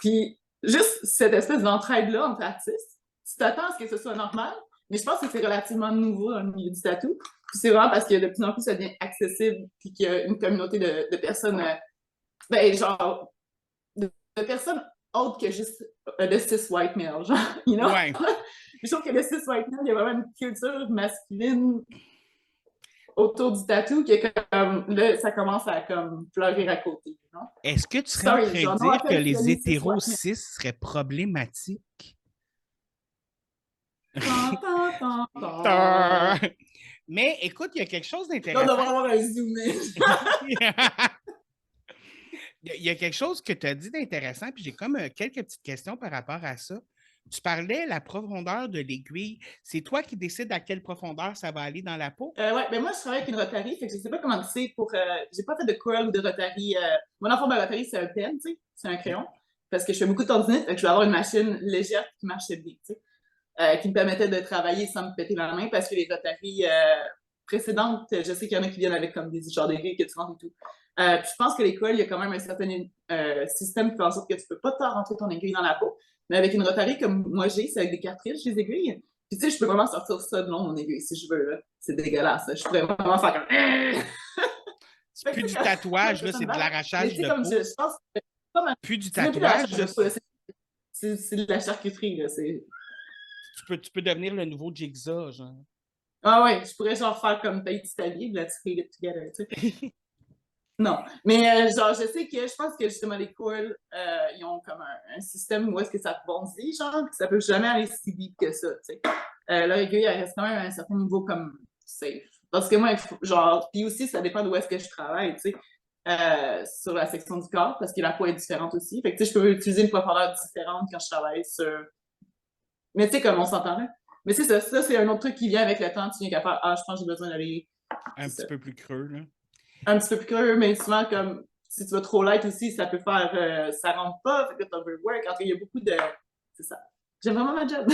Puis, juste cette espèce d'entraide-là entre artistes, tu t'attends à ce que ce soit normal, mais je pense que c'est relativement nouveau dans le milieu du tatou. Puis c'est vraiment parce que de plus en plus, ça devient accessible, puis qu'il y a une communauté de personnes. Ben, genre, de personnes autres que juste le cis white male, genre, you know? Ouais. Je trouve que le cis white male, il y a vraiment une culture masculine autour du tatou qui est comme, là, ça commence à comme pleurer à côté, non? Est-ce que tu serais en train de dire que les hétéros cis seraient problématiques? Mais écoute, il y a quelque chose d'intéressant. On devrait avoir un zoom in. Il y a quelque chose que tu as dit d'intéressant, puis j'ai comme quelques petites questions par rapport à ça. Tu parlais de la profondeur de l'aiguille. C'est toi qui décides à quelle profondeur ça va aller dans la peau? Ouais, ben moi, je travaille avec une Rotary, fait que je sais pas comment c'est pour. J'ai pas fait de curl ou de Rotary. Mon enfant de Rotary, c'est un pen, tu sais, c'est un crayon. Parce que je fais beaucoup de tendinite, fait que je vais avoir une machine légère qui marchait bien, tu sais, qui me permettait de travailler sans me péter la main, parce que les Rotary précédentes, je sais qu'il y en a qui viennent avec comme des genres d'aiguilles que tu rentres et tout. Puis je pense que l'école, il y a quand même un certain système qui fait en sorte que tu peux pas te rentrer ton aiguille dans la peau. Mais avec une Rotary comme moi j'ai, c'est avec des cartridges, les aiguilles. Puis tu sais, je peux vraiment sortir ça de long, mon aiguille, si je veux, là. C'est dégueulasse, là. Je pourrais vraiment faire comme... C'est plus du tatouage, là, c'est de l'arrachage de peau. Je pense que comme plus du tatouage. C'est de la charcuterie, là. Tu peux devenir le nouveau Jigsaw, genre. Ah ouais, je pourrais genre faire comme Tate Stalier, de la tirer it together, tu sais. Non, mais genre, je sais que je pense que justement les coils, ils ont comme un système où est-ce que ça bondit, genre, que ça peut jamais aller si vite que ça, tu sais. Leur aiguille, elle reste quand même à un certain niveau comme safe. Parce que moi, genre, puis aussi, ça dépend d'où est-ce que je travaille, tu sais, sur la section du corps, parce que la peau est différente aussi. Fait que, tu sais, je peux utiliser une profondeur différente quand je travaille sur... Mais tu sais, comme on s'entend là. Mais c'est ça, c'est un autre truc qui vient avec le temps, tu viens qu'à faire, je pense que j'ai besoin d'aller... Un petit peu plus creux, là. Un petit peu plus creux, mais souvent, comme si tu vas trop light aussi, ça peut faire. Ça rentre pas, fait que tu overwork. En tout cas, il y a beaucoup de. C'est ça. J'aime vraiment ma job.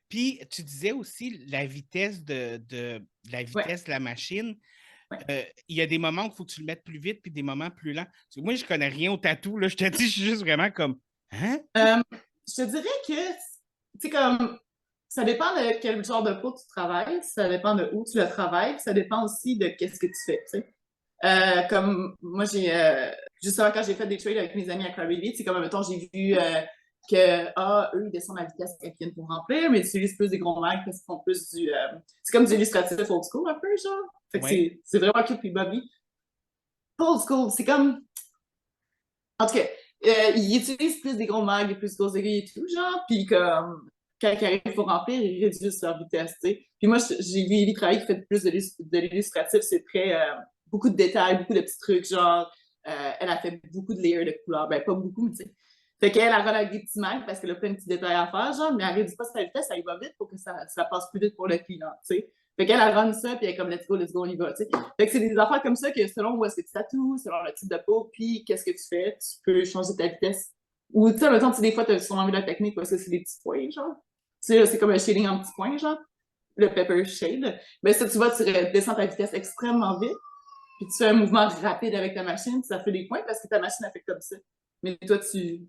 Puis, tu disais aussi la vitesse de la machine. Il y a des moments où il faut que tu le mettes plus vite, puis des moments plus lents. Parce que moi, je connais rien au tatou, là. Je te dis, je suis juste vraiment comme, hein? Je te dirais que, tu sais, comme, ça dépend de quel genre de peau tu travailles, ça dépend de où tu le travailles, ça dépend aussi de qu'est-ce que tu fais, tu sais. Comme moi, justement, quand j'ai fait des trades avec mes amis à Clarity, c'est comme, mettons, j'ai vu eux, ils descendent la vitesse qu'ils viennent pour remplir, mais ils utilisent plus des gros mags parce qu'ils font plus c'est comme du illustratif old school, un peu, genre. Fait que Ouais. c'est vraiment cute, puis Bobby. Pas old school, c'est comme. En tout cas, ils utilisent plus des gros mags, plus de grosses aiguilles et tout, genre, puis comme. Quand ils arrivent pour remplir, ils réduisent leur vitesse, tu sais. Puis moi, j'ai vu Ellie travailler qui fait plus de l'illustratif, c'est très. Beaucoup de détails, beaucoup de petits trucs, genre. Elle a fait beaucoup de layers de couleurs. Ben, pas beaucoup, mais tu sais. Fait qu'elle, elle run avec des petits mags parce qu'elle a plein de petits détails à faire, genre, mais elle réduit pas sa vitesse, ça y va vite pour que ça passe plus vite pour le client, tu sais. Fait qu'elle, elle run ça, puis elle est comme, let's go, on y va, tu sais. Fait que c'est des affaires comme ça que selon où est-ce que tu tatoues, selon le type de peau, puis qu'est-ce que tu fais, tu peux changer ta vitesse. Ou, tu sais, mettons, des fois, tu as sûrement vu la technique parce que c'est des petits points, genre. Tu sais, c'est comme un shading en petits points, genre. Le pepper shade. Mais ça, tu vois, tu descends ta vitesse extrêmement vite, puis tu fais un mouvement rapide avec ta machine, ça fait des points parce que ta machine a fait comme ça. Mais toi, tu.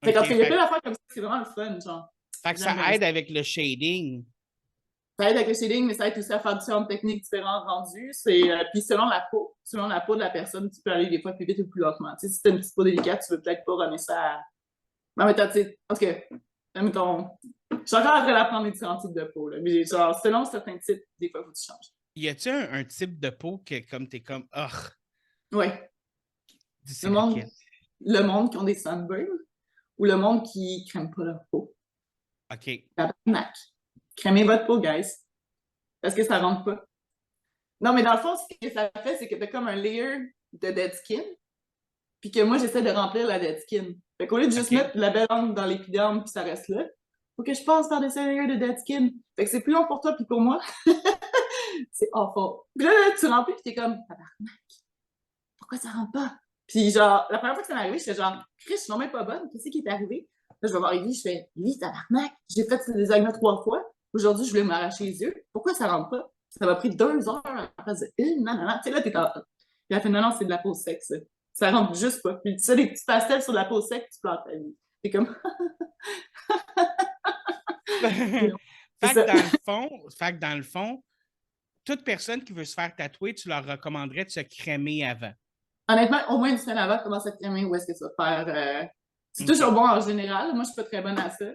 Fait qu'en tout cas, il y a plein d'affaires comme ça, c'est vraiment le fun, genre. Fait que ça aide avec le shading. Ça aide avec le shading, mais ça aide aussi à faire différentes techniques différentes rendues. Puis selon la peau de la personne, tu peux aller des fois plus vite ou plus lentement. Tu sais, si t'as une petite peau délicate, tu veux peut-être pas remettre ça à. Non, mais tu sais, parce que, mettons, je suis encore en train d'apprendre les différents types de peau, là. Mais genre, selon certains types, des fois, il faut que tu changes. Y a-tu un type de peau que comme t'es comme, Ouais. c'est lequel? Le monde qui ont des sunburns ou le monde qui crème pas leur peau. OK. Tabarnak. Crémez votre peau, guys. Parce que ça rentre pas. Non, mais dans le fond, ce que ça fait, c'est que t'as comme un layer de dead skin, puis que moi, j'essaie de remplir la dead skin. Fait qu'au lieu de juste mettre la belle encre dans l'épiderme, puis ça reste là, faut que je passe par-dessus un layer de dead skin. Fait que c'est plus long pour toi, puis pour moi. C'est awful. Puis là, tu remplis, puis t'es comme, tabarnak. Pourquoi ça rentre pas? Puis genre, la première fois que ça m'est arrivé, j'étais genre, Chris, je suis même pas bonne. Qu'est-ce qui est arrivé? Là, je vais voir Evie, je fais, Evie, tabarnak. J'ai fait ce design-là 3 fois. Aujourd'hui, je voulais m'arracher les yeux. Pourquoi ça rentre pas? Ça m'a pris 2 heures à la place de une. Non, non, non. Tu sais, là, t'es en. Puis elle a fait, non, non, c'est de la peau sec, ça. Ça rentre juste pas. Puis tu sais, des petits pastels sur de la peau sec, tu plantes ta vie. T'es comme. Fait que dans le fond, toute personne qui veut se faire tatouer, tu leur recommanderais de se crémer avant. Honnêtement, au moins une semaine avant, commence à te crémer où est-ce que tu vas faire. C'est toujours bon en général. Moi, je suis pas très bonne à ça.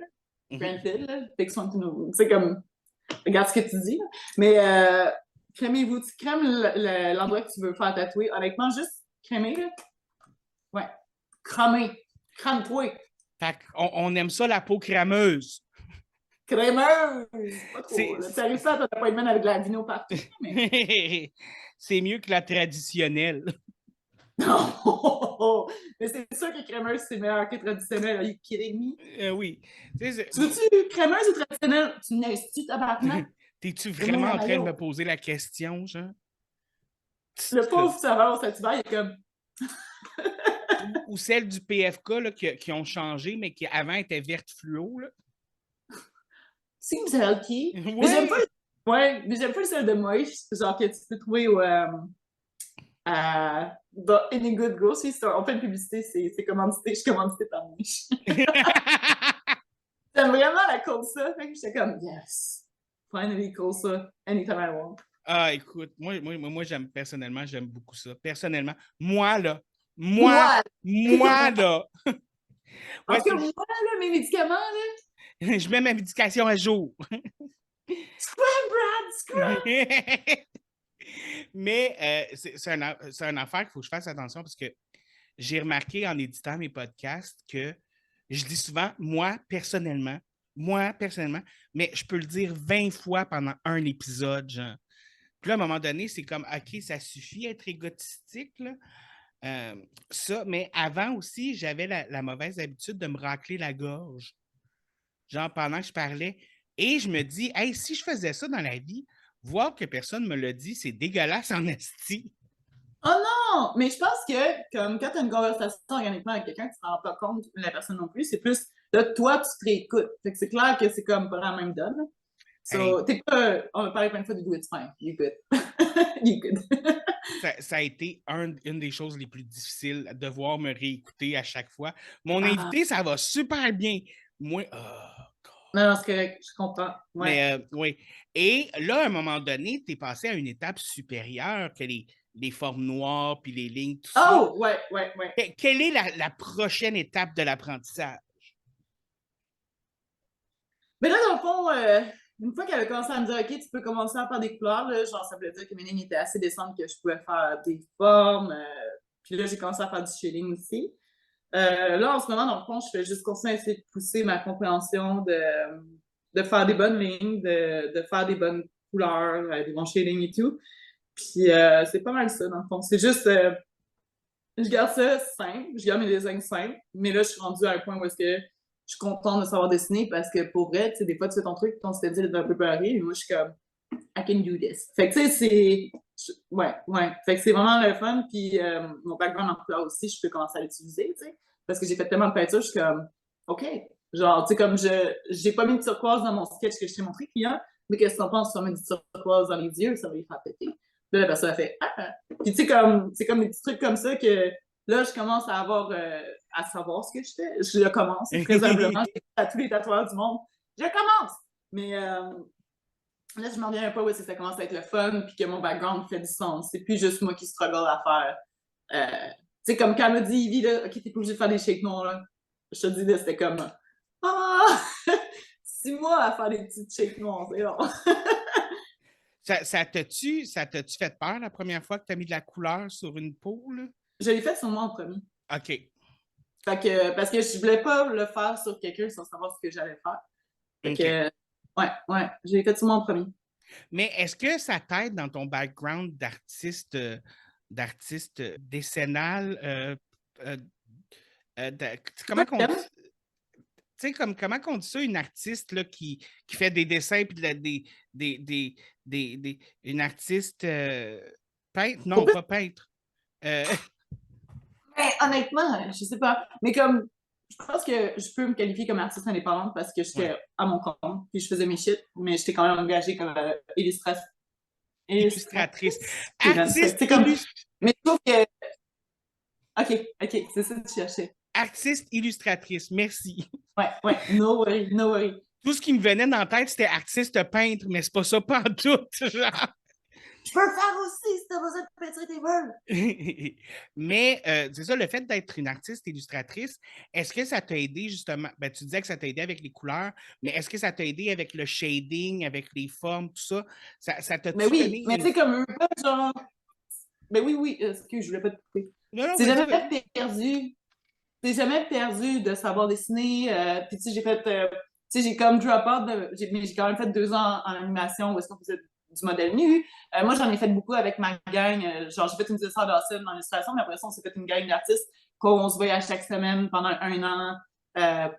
Granted, là. Fait que c'est comme. Regarde ce que tu dis. Là. Mais crémez-vous. Tu crèmes l'endroit que tu veux faire tatouer. Honnêtement, juste crémer, là. Ouais. Cramer. Crame-toi. Fait qu'on aime ça, la peau crémeuse. Crémeuse! Pas trop. Tu arrives ça à ton appointment avec de la vino partout. Mais... c'est mieux que la traditionnelle. Non! Mais c'est sûr que crémeuse, c'est meilleur que traditionnel. Are you kidding me? Oui. Tu veux-tu crémeuse ou traditionnelle? Tu n'es-tu tabarnak? T'es-tu vraiment en train de me poser la question, genre? Le pauvre saveur au Saint-Hubert, il est comme... ou celle du PFK là, qui ont changé, mais qui avant était verte fluo. Là. Seems healthy. Ouais. Mais j'aime pas... Ouais, mais j'aime pas celle de Moïse, genre que tu peux trouver au... dans Any Good Grocery Store. On fait une publicité, c'est commandité, je suis commandité par Moïse. J'aime vraiment la Colsa, fait que j'étais comme, yes, finally Colsa, anytime I want. Ah, écoute, moi j'aime personnellement, j'aime beaucoup ça. Personnellement, moi, là. Ouais, là. en tout cas, moi, là, mes médicaments, là. Je mets ma médication à jour. Scrap, Brad, scrap! Mais c'est une affaire qu'il faut que je fasse attention parce que j'ai remarqué en éditant mes podcasts que je dis souvent, moi, personnellement, mais je peux le dire 20 fois pendant un épisode, genre. Puis là, à un moment donné, c'est comme, OK, ça suffit être égotistique, là. Ça, mais avant aussi, j'avais la mauvaise habitude de me racler la gorge, genre pendant que je parlais. Et je me dis, hey, si je faisais ça dans la vie, voir que personne me l'a dit, c'est dégueulasse en esti. Oh non! Mais je pense que, comme quand tu as une conversation organiquement avec quelqu'un, tu ne te rends pas compte de la personne non plus. C'est plus, là, toi, tu te réécoutes. Fait que c'est clair que c'est comme pas la même donne. So, t'es pas... On a parlé plein de fois du do it's fine. You good. You good. ça a été une des choses les plus difficiles, de devoir me réécouter à chaque fois. Mon Ah, invité, ça va super bien. Moi, non, c'est correct, je comprends. Ouais. mais oui. Et là, à un moment donné, tu es passé à une étape supérieure que les formes noires, puis les lignes, tout ça. Oh, ouais. Quelle est la prochaine étape de l'apprentissage? Mais là, dans le fond, une fois qu'elle a commencé à me dire, OK, tu peux commencer à faire des couleurs, là, genre, ça voulait dire que mes lignes étaient assez décentes que je pouvais faire des formes. Puis là, j'ai commencé à faire du shading aussi. Là, en ce moment, dans le fond, je fais juste continuer à essayer de pousser ma compréhension de faire des bonnes lignes, de faire des bonnes couleurs, des bons shading et tout. Puis c'est pas mal ça, dans le fond. C'est juste, je garde ça simple, je garde mes designs simples, mais là, je suis rendue à un point où est-ce que je suis contente de savoir dessiner parce que pour vrai, tu sais, des fois, tu fais ton truc, ton stencil est un peu barré, mais moi, je suis comme, I can do this. Fait que, tu sais, ouais. Fait que c'est vraiment le fun, puis mon background en couleur aussi, je peux commencer à l'utiliser, tu sais, parce que j'ai fait tellement de peinture, je suis comme, OK. Genre, tu sais, comme j'ai pas mis de turquoise dans mon sketch que je t'ai montré, client, mais qu'est-ce que t'en penses si on met du turquoise dans les yeux, ça va les faire péter. Là, la personne a fait, ah! Puis, tu sais, c'est comme des petits trucs comme ça que là, je commence à avoir, à savoir ce que je fais. Je commence, très humblement, je dis à tous les tatoueurs du monde, je commence! Mais là, je m'en viens un peu où ça commence à être le fun, puis que mon background fait du sens. C'est plus juste moi qui struggle à faire. Tu sais, comme quand elle m'a dit, Ivy, là, OK, t'es pas obligé de faire des shakes noirs, là. Je te dis, là, c'était comme, ah! 6 mois à faire des petites shakes noirs, c'est long. Ça t'a-tu fait peur la première fois que tu as mis de la couleur sur une peau, là? Je l'ai fait sur moi en premier. OK. Fait que, parce que je voulais pas le faire sur quelqu'un sans savoir ce que j'allais faire. Fait OK. que, ouais, je l'ai fait sur moi en premier. Mais est-ce que ça t'aide dans ton background d'artiste décennal? Comment qu'on dit? Tu sais, comment qu'on dit ça, une artiste là, qui fait des dessins puis une artiste peintre? Non, pas peintre. Mais honnêtement, je sais pas. Mais comme, je pense que je peux me qualifier comme artiste indépendante parce que j'étais à mon compte, puis je faisais mes shit, mais j'étais quand même engagée comme Illustratrice. Artiste mais je trouve que. OK, c'est ça que tu cherchais. Artiste illustratrice, merci. Ouais, no worry. Tout ce qui me venait dans la tête, c'était artiste peintre, mais c'est pas ça pas en tout, genre. Je peux le faire aussi si t'as besoin de peinturer tes meubles. Mais c'est ça, le fait d'être une artiste illustratrice, est-ce que ça t'a aidé justement? Ben, tu disais que ça t'a aidé avec les couleurs, mais est-ce que ça t'a aidé avec le shading, avec les formes, tout ça? Ça t'a Mais oui, donné mais tu sais, comme eux, genre. Mais oui, excuse, je voulais pas te couper. Non, C'est vas-y. jamais perdu. C'est jamais perdu de savoir dessiner. Puis tu sais, j'ai fait. Tu sais, j'ai comme drop out mais j'ai quand même fait 2 ans en animation où est-ce qu'on faisait du modèle nu. Moi, j'en ai fait beaucoup avec ma gang. Genre, j'ai fait une session d'Awesome dans l'illustration, mais après ça, on s'est fait une gang d'artistes qu'on se voyait à chaque semaine pendant 1 an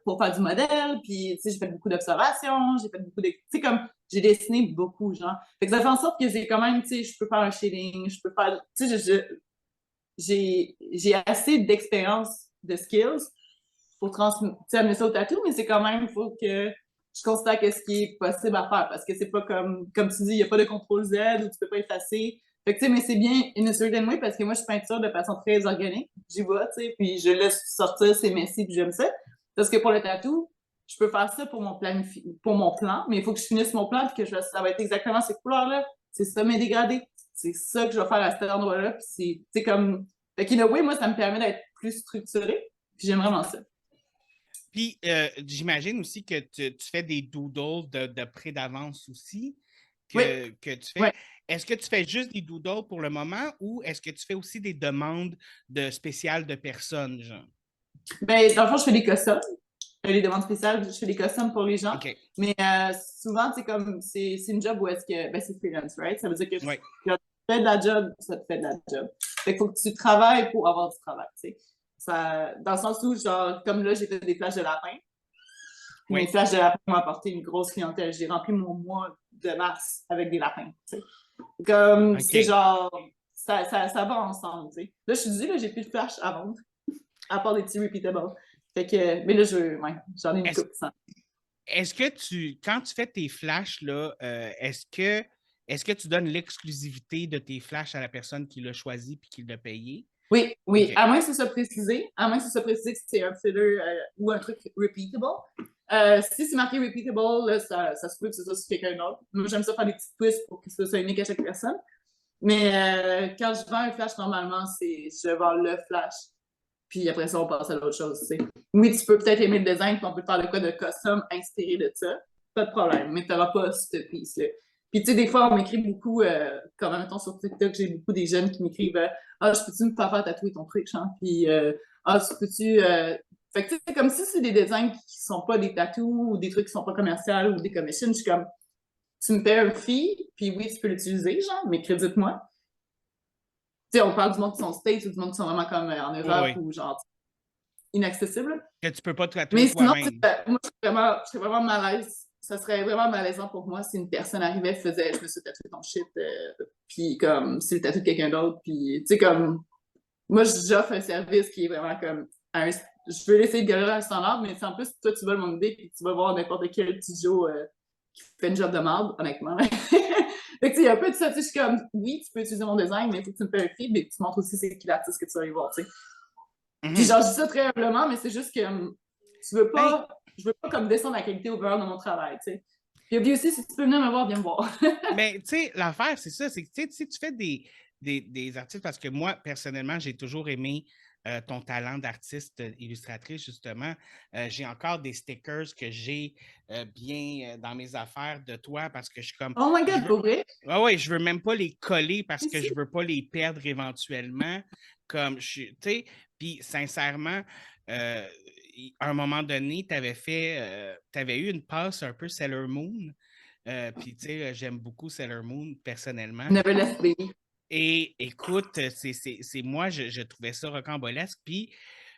pour faire du modèle. Puis, tu sais, j'ai fait beaucoup d'observations, j'ai fait beaucoup de... Tu sais, comme, j'ai dessiné beaucoup, genre. Fait que ça fait en sorte que j'ai quand même, tu sais, je peux faire un shading, je peux faire... Tu sais, j'ai assez d'expérience, de skills pour amener ça au tatou, mais c'est quand même, il faut que je constate ce qui est possible à faire parce que c'est pas comme tu dis, il n'y a pas de contrôle Z ou tu peux pas effacer. Fait que, tu sais, mais c'est bien in a certain way parce que moi, je peinture de façon très organique. J'y vais, tu sais, puis je laisse sortir, c'est messy, puis j'aime ça. Parce que pour le tatou, je peux faire ça pour mon plan, mais il faut que je finisse mon plan puis que ça va être exactement ces couleurs-là. C'est ça mes dégradés. C'est ça que je vais faire à cet endroit-là. Puis c'est comme. Fait qu'in a way, moi, ça me permet d'être plus structuré. Puis j'aime vraiment ça. Puis, j'imagine aussi que tu fais des doodles de près d'avance aussi que tu fais. Ouais. Est-ce que tu fais juste des doodles pour le moment ou est-ce que tu fais aussi des demandes spéciales de personnes, genre? Ben, dans le fond, je fais des customs. Les demandes spéciales, je fais des customs pour les gens. OK. Mais souvent, c'est une job où est-ce que. Ben, c'est freelance, right? Ça veut dire que tu fais de la job, ça te fait de la job. Fait qu'il faut que tu travailles pour avoir du travail, tu sais. Dans le sens où, genre, comme là, j'ai fait des flashs de lapin. Mes flashs de lapin m'ont apporté une grosse clientèle. J'ai rempli mon mois de mars avec des lapins, tu sais. Comme, c'est genre, ça va ensemble, tu sais. Là, je suis dit, là, j'ai plus de flash à vendre, à part des petits repeatables. Fait que, mais là, j'en ai une coupe. Est-ce que quand tu fais tes flashs, là, est-ce que est-ce que tu donnes l'exclusivité de tes flashs à la personne qui l'a choisi puis qui l'a payé? Oui, oui. Ok. À moins que ce soit précisé. À moins que ce soit précisé que c'est un filler ou un truc repeatable. Si c'est marqué repeatable, là, ça se peut que ce soit sur quelqu'un d'autre. Moi, j'aime ça faire des petits twists pour que ce soit unique à chaque personne. Mais quand je vends un flash, normalement, je vends le flash. Puis après ça, on passe à l'autre chose. Tu sais. Oui, tu peux peut-être aimer le design, puis on peut faire de quoi de custom inspiré de ça. Pas de problème, mais tu n'auras pas cette piece-là. Puis tu sais, des fois, on m'écrit beaucoup, comme mettons sur TikTok, j'ai beaucoup des jeunes qui m'écrivent Ah, je peux-tu me faire tatouer ton truc, genre? Puis Ah, je peux-tu. Fait que tu sais, comme si c'est des designs qui sont pas des tatous ou des trucs qui sont pas commerciaux ou des commissions, je suis comme tu me paies un fee, puis oui, tu peux l'utiliser, genre, mais crédite-moi. Tu sais, on parle du monde qui sont States ou du monde qui sont vraiment comme en Europe Oui. ou genre inaccessible. Que tu peux pas te tatouer Mais sinon, toi-même. moi, je serais vraiment mal à l'aise. Ça serait vraiment malaisant pour moi si une personne arrivait et faisait je me suis tatoué ton shit, puis comme c'est le tatou de quelqu'un d'autre, puis tu sais, comme moi, j'offre un service qui est vraiment comme je veux essayer de galérer un standard, mais si en plus, toi, tu voles mon idée puis tu vas voir n'importe quel petit Joe qui fait une job de merde, honnêtement. Fait que, tu sais, il y a un peu de ça, tu sais, je suis comme, oui, tu peux utiliser mon design, mais il faut que tu me payes un prix, mais que tu montres aussi c'est qui l'artiste que tu vas aller voir, tu sais. Puis genre, je dis ça très humblement, mais c'est juste que je veux pas comme descendre la qualité au beurre de mon travail, tu sais. Puis aussi, si tu peux venir me voir, viens me voir. Mais tu sais, l'affaire, c'est ça, c'est que tu sais, tu fais des artistes, parce que moi, personnellement, j'ai toujours aimé ton talent d'artiste illustratrice, justement. J'ai encore des stickers que j'ai bien dans mes affaires de toi parce que je suis comme. Oh my God, pour vrai? Oui, je veux même pas les coller parce que Ici? je veux pas les perdre éventuellement. Comme je suis, tu sais, puis sincèrement, à un moment donné, tu avais eu une passe un peu Sailor Moon. Puis, tu sais, j'aime beaucoup Sailor Moon personnellement. Never left baby. Et écoute, c'est moi, je trouvais ça rocambolesque. Puis,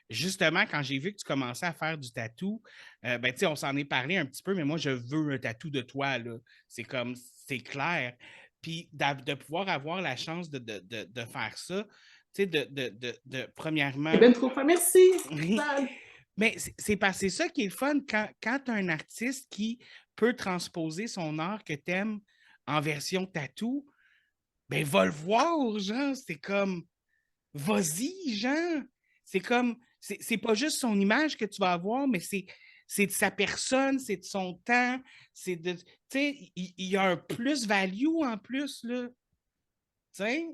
justement, quand j'ai vu que tu commençais à faire du tatou, ben, tu sais, on s'en est parlé un petit peu, mais moi, je veux un tatou de toi, là. C'est comme, c'est clair. Puis, de pouvoir avoir la chance de faire ça, tu sais, premièrement. C'est bien trop fin. Merci. Mais c'est ça qui est le fun quand tu as un artiste qui peut transposer son art que tu aimes en version tatou, ben va le voir, genre. C'est comme, vas-y, genre. C'est comme, c'est pas juste son image que tu vas avoir, mais c'est de sa personne, c'est de son temps, c'est de, tu sais, il y a un plus-value en plus, là. Tu sais?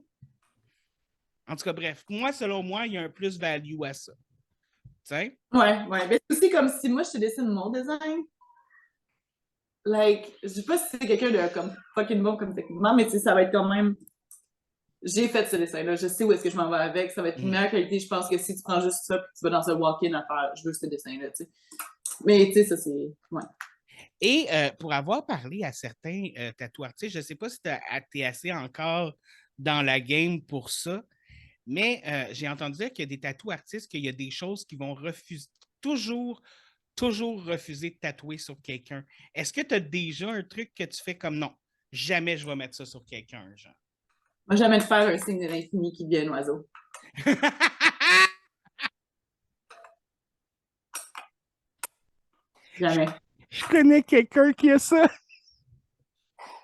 En tout cas, bref, moi, selon moi, il y a un plus-value à ça. Tu sais? Ouais. Mais c'est aussi comme si moi, je te dessine mon design. Like, je sais pas si c'est quelqu'un de comme fucking bon comme techniquement, mais tu sais, ça va être quand même. J'ai fait ce dessin-là, je sais où est-ce que je m'en vais avec, ça va être une meilleure qualité. Je pense que si tu prends juste ça et tu vas dans un walk-in à faire, je veux ce dessin-là, tu sais. Mais tu sais, ça c'est. Ouais. Et pour avoir parlé à certains tatoueurs artistes, je ne sais pas si tu es assez encore dans la game pour ça, mais j'ai entendu dire qu'il y a des tatoueurs artistes, qu'il y a des choses qui vont refuser, toujours refuser de tatouer sur quelqu'un. Est-ce que tu as déjà un truc que tu fais comme non, jamais je vais mettre ça sur quelqu'un, genre? Moi, jamais de faire un signe de l'infini qui devient un oiseau. Jamais. Je connais quelqu'un qui a ça.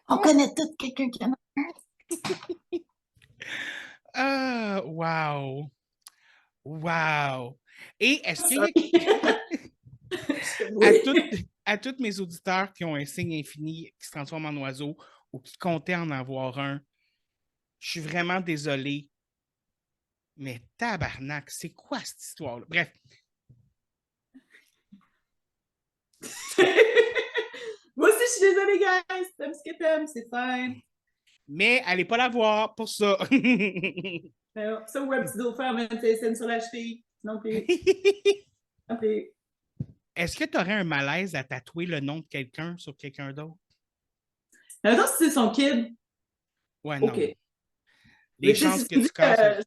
On connaît tous quelqu'un qui en a un. Ah, wow. Wow. Et est-ce qu'il y a à tous mes auditeurs qui ont un signe infini qui se transforme en oiseau ou qui comptaient en avoir un, je suis vraiment désolé, mais tabarnak, c'est quoi cette histoire-là? Bref. Moi aussi, je suis désolée, guys. T'aimes ce que t'aimes, c'est fine. Mais allez pas la voir pour ça. Ça, ou un petit dauphin, même scène sur la cheville. Non plus. Non plus. Est-ce que tu aurais un malaise à tatouer le nom de quelqu'un sur quelqu'un d'autre? Mais attends, si c'est son kid. Ouais, non. OK. Les chances que tu casses.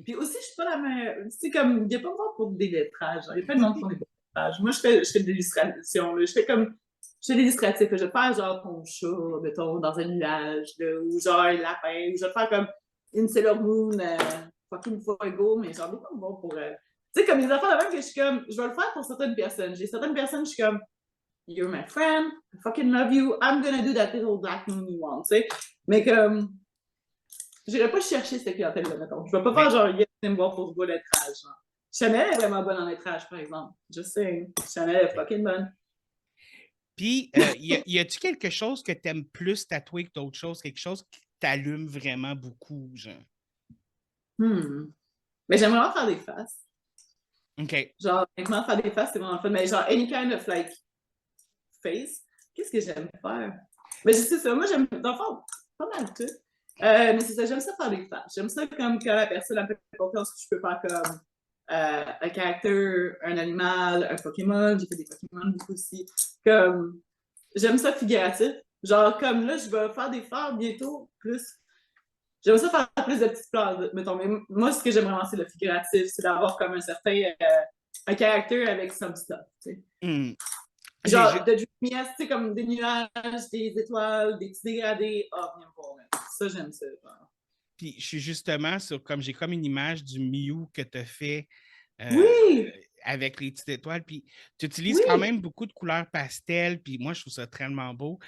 Puis aussi, je suis pas la même. C'est comme, il n'y a pas de monde pour des lettrages. Il n'y a pas de monde pour des lettrages. Moi, je fais de l'illustration. Je fais de l'illustratif. Je vais faire genre ton chat, mettons, dans un nuage, là, ou genre un lapin, ou je vais faire comme une Sailor Moon, fucking Fuego, mais genre, pas de monde pour. Tu sais, comme les affaires de même que je suis comme, je vais le faire pour certaines personnes. J'ai certaines personnes, je suis comme, you're my friend, I fucking love you, I'm gonna do that little black moon you want, tu sais. Mais comme, j'irais pas chercher cette clientèle-là, mettons. Je vais pas faire genre, yes, viens me voir pour du beau lettrage. Genre. Chanel est vraiment bonne en lettrage, par exemple. Je sais. Chanel est fucking bonne. Puis, y a-tu quelque chose que tu aimes plus tatouer que d'autres choses? Quelque chose qui t'allume vraiment beaucoup, genre? Mais j'aimerais vraiment faire des faces. OK. Genre, honnêtement, faire des faces, c'est vraiment fun. Mais genre, any kind of like face, qu'est-ce que j'aime faire? Mais je sais ça, moi j'aime, dans le fond, pas mal tout. Mais c'est ça, j'aime ça faire des faces. J'aime ça comme quand la personne a un peu confiance que je peux faire comme un caractère, un animal, un Pokémon. J'ai fait des Pokémon beaucoup aussi. Comme, j'aime ça figuratif. Genre, comme là, je vais faire des phares bientôt, plus. J'aime ça faire plus de petites fleurs, mettons. Mais moi, ce que j'aime vraiment, c'est le figuratif. C'est d'avoir comme un certain un caractère avec some stuff, tu sais. Hmm. Genre, de Dreamiest, tu sais, comme des nuages, des étoiles, des petits dégradés. Ah, viens me voir, man. Ça, j'aime ça. Genre. Puis je suis justement sur comme j'ai comme une image du Mew que tu as fait Oui! avec les petites étoiles. Puis tu utilises Oui! quand même beaucoup de couleurs pastel. Puis moi, je trouve ça tellement beau.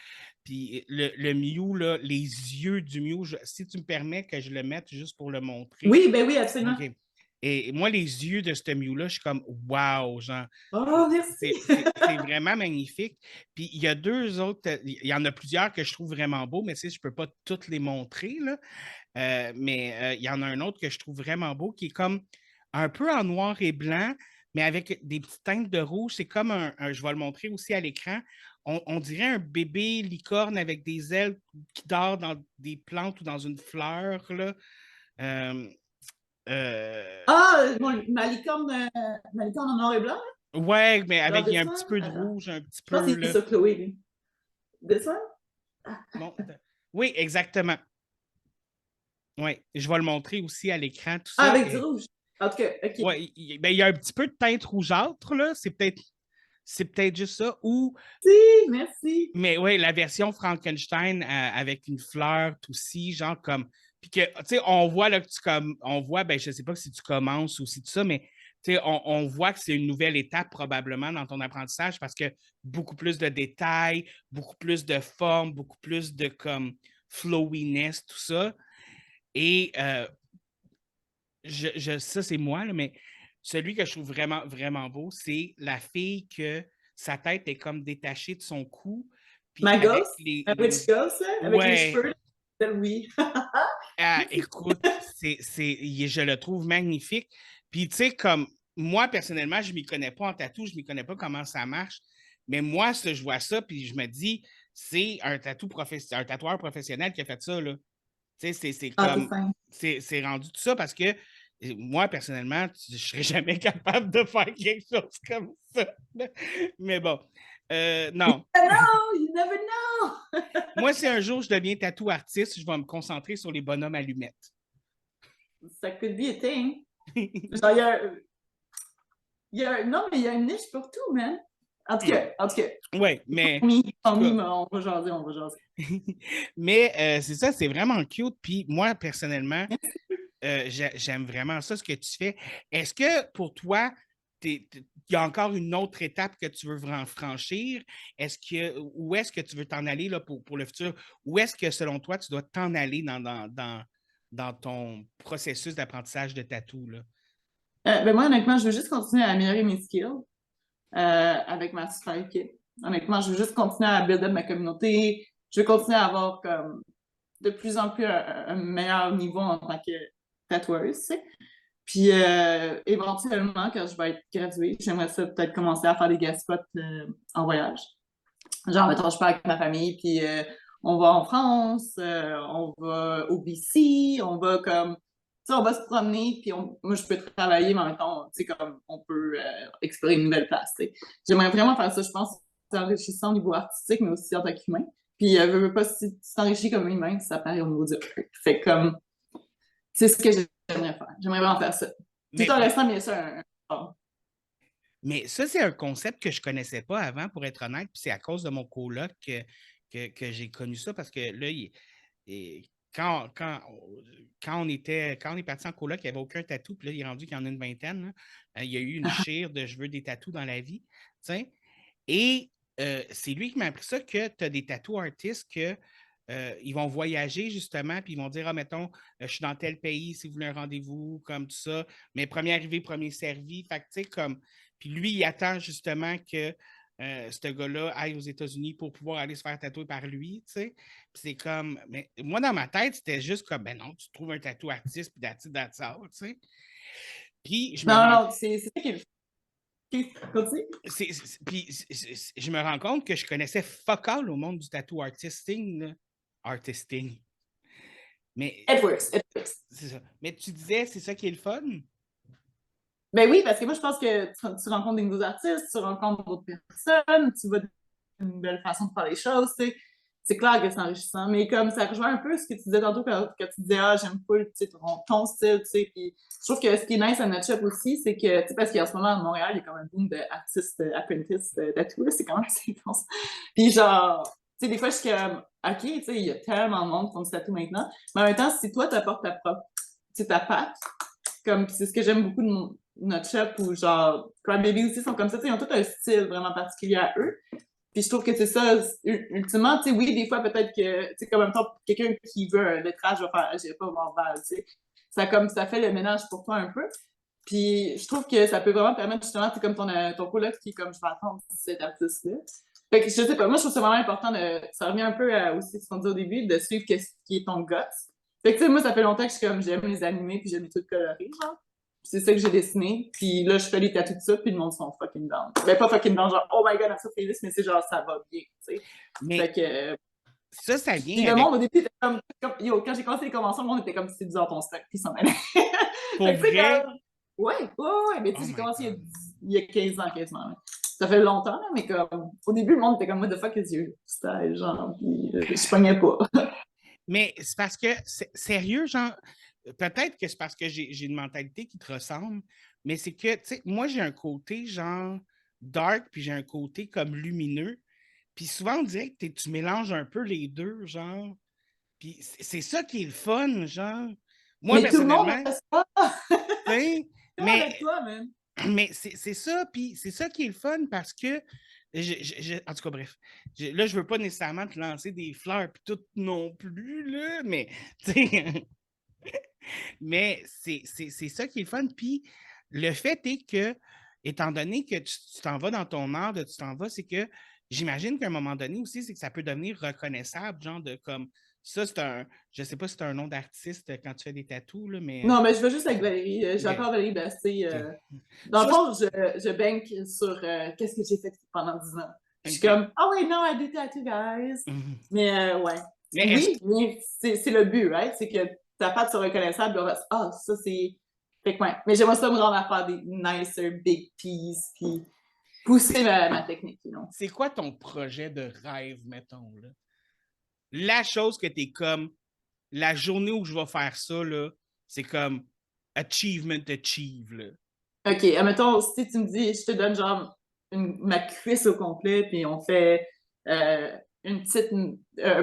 Puis le Mew, là, les yeux du Mew, si tu me permets que je le mette juste pour le montrer. Oui, ben oui, absolument. OK. Et moi, les yeux de ce Mew-là, je suis comme wow, genre. Oh, merci! C'est vraiment magnifique. Puis il y a deux autres, il y en a plusieurs que je trouve vraiment beaux, mais tu sais, je ne peux pas toutes les montrer, là. Mais il y en a un autre que je trouve vraiment beau qui est comme un peu en noir et blanc, mais avec des petites teintes de rouge. C'est comme je vais le montrer aussi à l'écran. On dirait un bébé licorne avec des ailes qui dort dans des plantes ou dans une fleur, là. Ah, bon, ma licorne en noir et blanc, là? Ouais, mais Genre avec il y a un dessin? petit peu de Attends. rouge, un petit Je pense peu, que c'est là. ça, Chloé, lui. Dessin? Non, oui, exactement. Oui, je vais le montrer aussi à l'écran, tout Ah, ça. avec du rouge. En tout cas, OK. Ouais, ben, il y a un petit peu de teinte rougeâtre, là. C'est peut-être juste ça. Ou, Si, merci. mais oui, la version Frankenstein avec une fleur aussi, genre comme. Puis que, tu sais, on voit là que on voit, ben, je sais pas si tu commences ou si tout ça, mais tu sais, on voit que c'est une nouvelle étape probablement dans ton apprentissage parce que beaucoup plus de détails, beaucoup plus de formes, beaucoup plus de comme flowiness, tout ça. Et ça, c'est moi, là, mais celui que je trouve vraiment, vraiment beau, c'est la fille que sa tête est comme détachée de son cou. Puis Ma avec gosse? les. Un petit gosse, là? Avec les Ouais. cheveux? Oui. Écoute, je le trouve magnifique. Puis, tu sais, comme moi, personnellement, je ne m'y connais pas en tatou, je ne m'y connais pas comment ça marche. Mais moi, je vois ça, puis je me dis, c'est un tatoueur professionnel qui a fait ça, là. Tu sais, c'est Ah, c'est comme. fin. C'est rendu tout ça parce que moi, personnellement, je ne serais jamais capable de faire quelque chose comme ça. Mais bon, non. You never know! Moi, si un jour je deviens tatou artiste, je vais me concentrer sur les bonhommes allumettes. Ça could be a thing. Genre, non, mais il y a une niche pour tout, man. En tout cas. Oui, mais. On va jaser. Mais c'est ça, c'est vraiment cute. Puis moi, personnellement, j'aime vraiment ça, ce que tu fais. Est-ce que pour toi, il y a encore une autre étape que tu veux franchir? Où est-ce que tu veux t'en aller là, pour le futur? Où est-ce que, selon toi, tu dois t'en aller dans ton processus d'apprentissage de tatou, là? Ben moi, honnêtement, je veux juste continuer à améliorer mes skills avec ma Super Kit. Honnêtement, je veux juste continuer à build up ma communauté. Je veux continuer à avoir comme de plus en plus un meilleur niveau en tant que tatoueuse, tu sais. Puis éventuellement, quand je vais être graduée, j'aimerais ça peut-être commencer à faire des guest spots en voyage. Genre, mettons, je pars avec ma famille, puis on va en France, on va au BC, on va comme, tu sais, on va se promener, puis moi, je peux travailler, mais en même temps, tu sais, comme, on peut explorer une nouvelle place, tu sais. J'aimerais vraiment faire ça, je pense, c'est enrichissant au niveau artistique, mais aussi en tant qu'humain. Puis, veux pas, si tu t'enrichis comme humain, ça paraît au niveau du art. Fait comme, c'est ce que j'aimerais faire. J'aimerais vraiment faire ça. Tout en restant, bien sûr, Mais ça, c'est un concept que je ne connaissais pas avant, pour être honnête. Puis c'est à cause de mon coloc que j'ai connu ça parce que là, quand on est parti en coloc, il n'y avait aucun tatou. Puis là, il est rendu qu'il y en a une vingtaine, là. Il y a eu une chire de je veux des tatous dans la vie. T'sais. Et c'est lui qui m'a appris ça que tu as des tattoo artistes que ils vont voyager justement, puis ils vont dire, ah, mettons, je suis dans tel pays, si vous voulez un rendez-vous, comme tout ça, mais premier arrivé, premier servi. Fait que, tu sais, comme. Puis lui, il attend justement que ce gars-là aille aux États-Unis pour pouvoir aller se faire tatouer par lui, tu sais. Puis c'est comme. Mais moi, dans ma tête, c'était juste comme, ben non, tu trouves un tatou artiste, puis that's all, tu sais. Puis je me Non, rends. non, c'est ça qui est continue. Je me rends compte que je connaissais fuck all au monde du tattoo artisting, là. Artisting. Mais Edwards. c'est ça. Mais tu disais, c'est ça qui est le fun? Ben oui, parce que moi, je pense que tu rencontres des nouveaux artistes, tu rencontres d'autres personnes, tu vois une nouvelle façon de faire les choses, tu sais. C'est clair que c'est enrichissant, mais comme ça rejoint un peu ce que tu disais tantôt quand tu disais « Ah, j'aime pas ton style », tu sais, puis je trouve que ce qui est nice à notre shop aussi, c'est que, tu sais, parce qu'en ce moment, à Montréal, il y a comme un boom d'artistes apprentices tattoo, là, c'est quand même assez intense. Puis genre, tu sais, des fois, je suis comme « OK, tu sais, il y a tellement de monde qui font du tattoo maintenant », mais en même temps, si toi, t'apportes ta propre, tu sais, ta patte, comme c'est ce que j'aime beaucoup de notre shop, ou genre, Crybaby aussi sont comme ça, tu sais, ils ont tout un style vraiment particulier à eux. Puis je trouve que c'est ça, ultimement, tu sais, oui, des fois, peut-être que, tu sais, comme en même temps, quelqu'un qui veut un lettrage va faire, j'irai pas voir Val, tu sais. Ça fait le ménage pour toi un peu. Puis je trouve que ça peut vraiment permettre, justement, tu sais, comme ton coloc qui est comme, je vais attendre cet artiste-là. Fait que je sais pas, moi, je trouve que c'est vraiment important ça revient un peu aussi à ce qu'on dit au début, de suivre ce qui est ton gut. Fait que, tu sais, moi, ça fait longtemps que je suis comme, j'aime les animés, puis j'aime les trucs colorés, genre. C'est ça que j'ai dessiné. Puis là, je fais les tatous de ça, puis le monde sont fucking down. Ben, pas fucking down, genre, oh my god, I'm so famous, mais c'est genre, ça va bien, tu sais. Mais Fait que. ça Puis vient le avec. monde, au début, était yo, quand j'ai commencé les conventions, le monde était comme si c'était 10 heures ton stock, puis ça m'allait. Pour Fait que, tu sais, vrai? comme. Ouais, mais tu Oh sais, j'ai my commencé God. il y a 15 ans quasiment. Là. Ça fait longtemps, là, mais comme. Au début, le monde était comme, what the fuck is your style, genre, puis je pognais pas. Mais c'est parce que, sérieux, genre, peut-être que c'est parce que j'ai une mentalité qui te ressemble, mais c'est que, tu sais, moi, j'ai un côté, genre, dark, puis j'ai un côté comme lumineux. Puis souvent, on dirait que tu mélanges un peu les deux, genre. Puis c'est ça qui est le fun, genre. Moi, Mais tout le monde personnellement, a ça. tu sais, Tout le monde avec toi, man. mais c'est ça, puis c'est ça qui est le fun parce que, en tout cas, bref, là, je veux pas nécessairement te lancer des fleurs puis tout non plus, là, mais, tu sais, mais c'est ça qui est le fun. Puis le fait est que, étant donné que tu t'en vas dans ton art, tu t'en vas, c'est que j'imagine qu'à un moment donné aussi, c'est que ça peut devenir reconnaissable, genre de comme, ça, c'est un, je sais pas si c'est un nom d'artiste quand tu fais des tatous, là, mais... Non, mais je vais juste avec Valérie. OK, J'appelle Valérie Bastille. OK. Dans le Ça, fond, je bank sur qu'est-ce que j'ai fait pendant 10 ans. Je suis OK. comme, ah oui, non, I do tattoo, guys. Mhm. Mais ouais. Mais est-ce Oui, mais c'est le but, right? C'est que ta patte soit reconnaissable. Ah, ça, c'est. Fait que ouais. Mais j'aimerais ça me rendre à faire des nicer big pieces, puis pousser ma technique, you know. c'est quoi ton projet de rêve, mettons, là? La chose que tu es comme, la journée où je vais faire ça, là, c'est comme achievement achieve, là. OK, admettons, si tu me dis, je te donne genre ma cuisse au complet, puis on fait un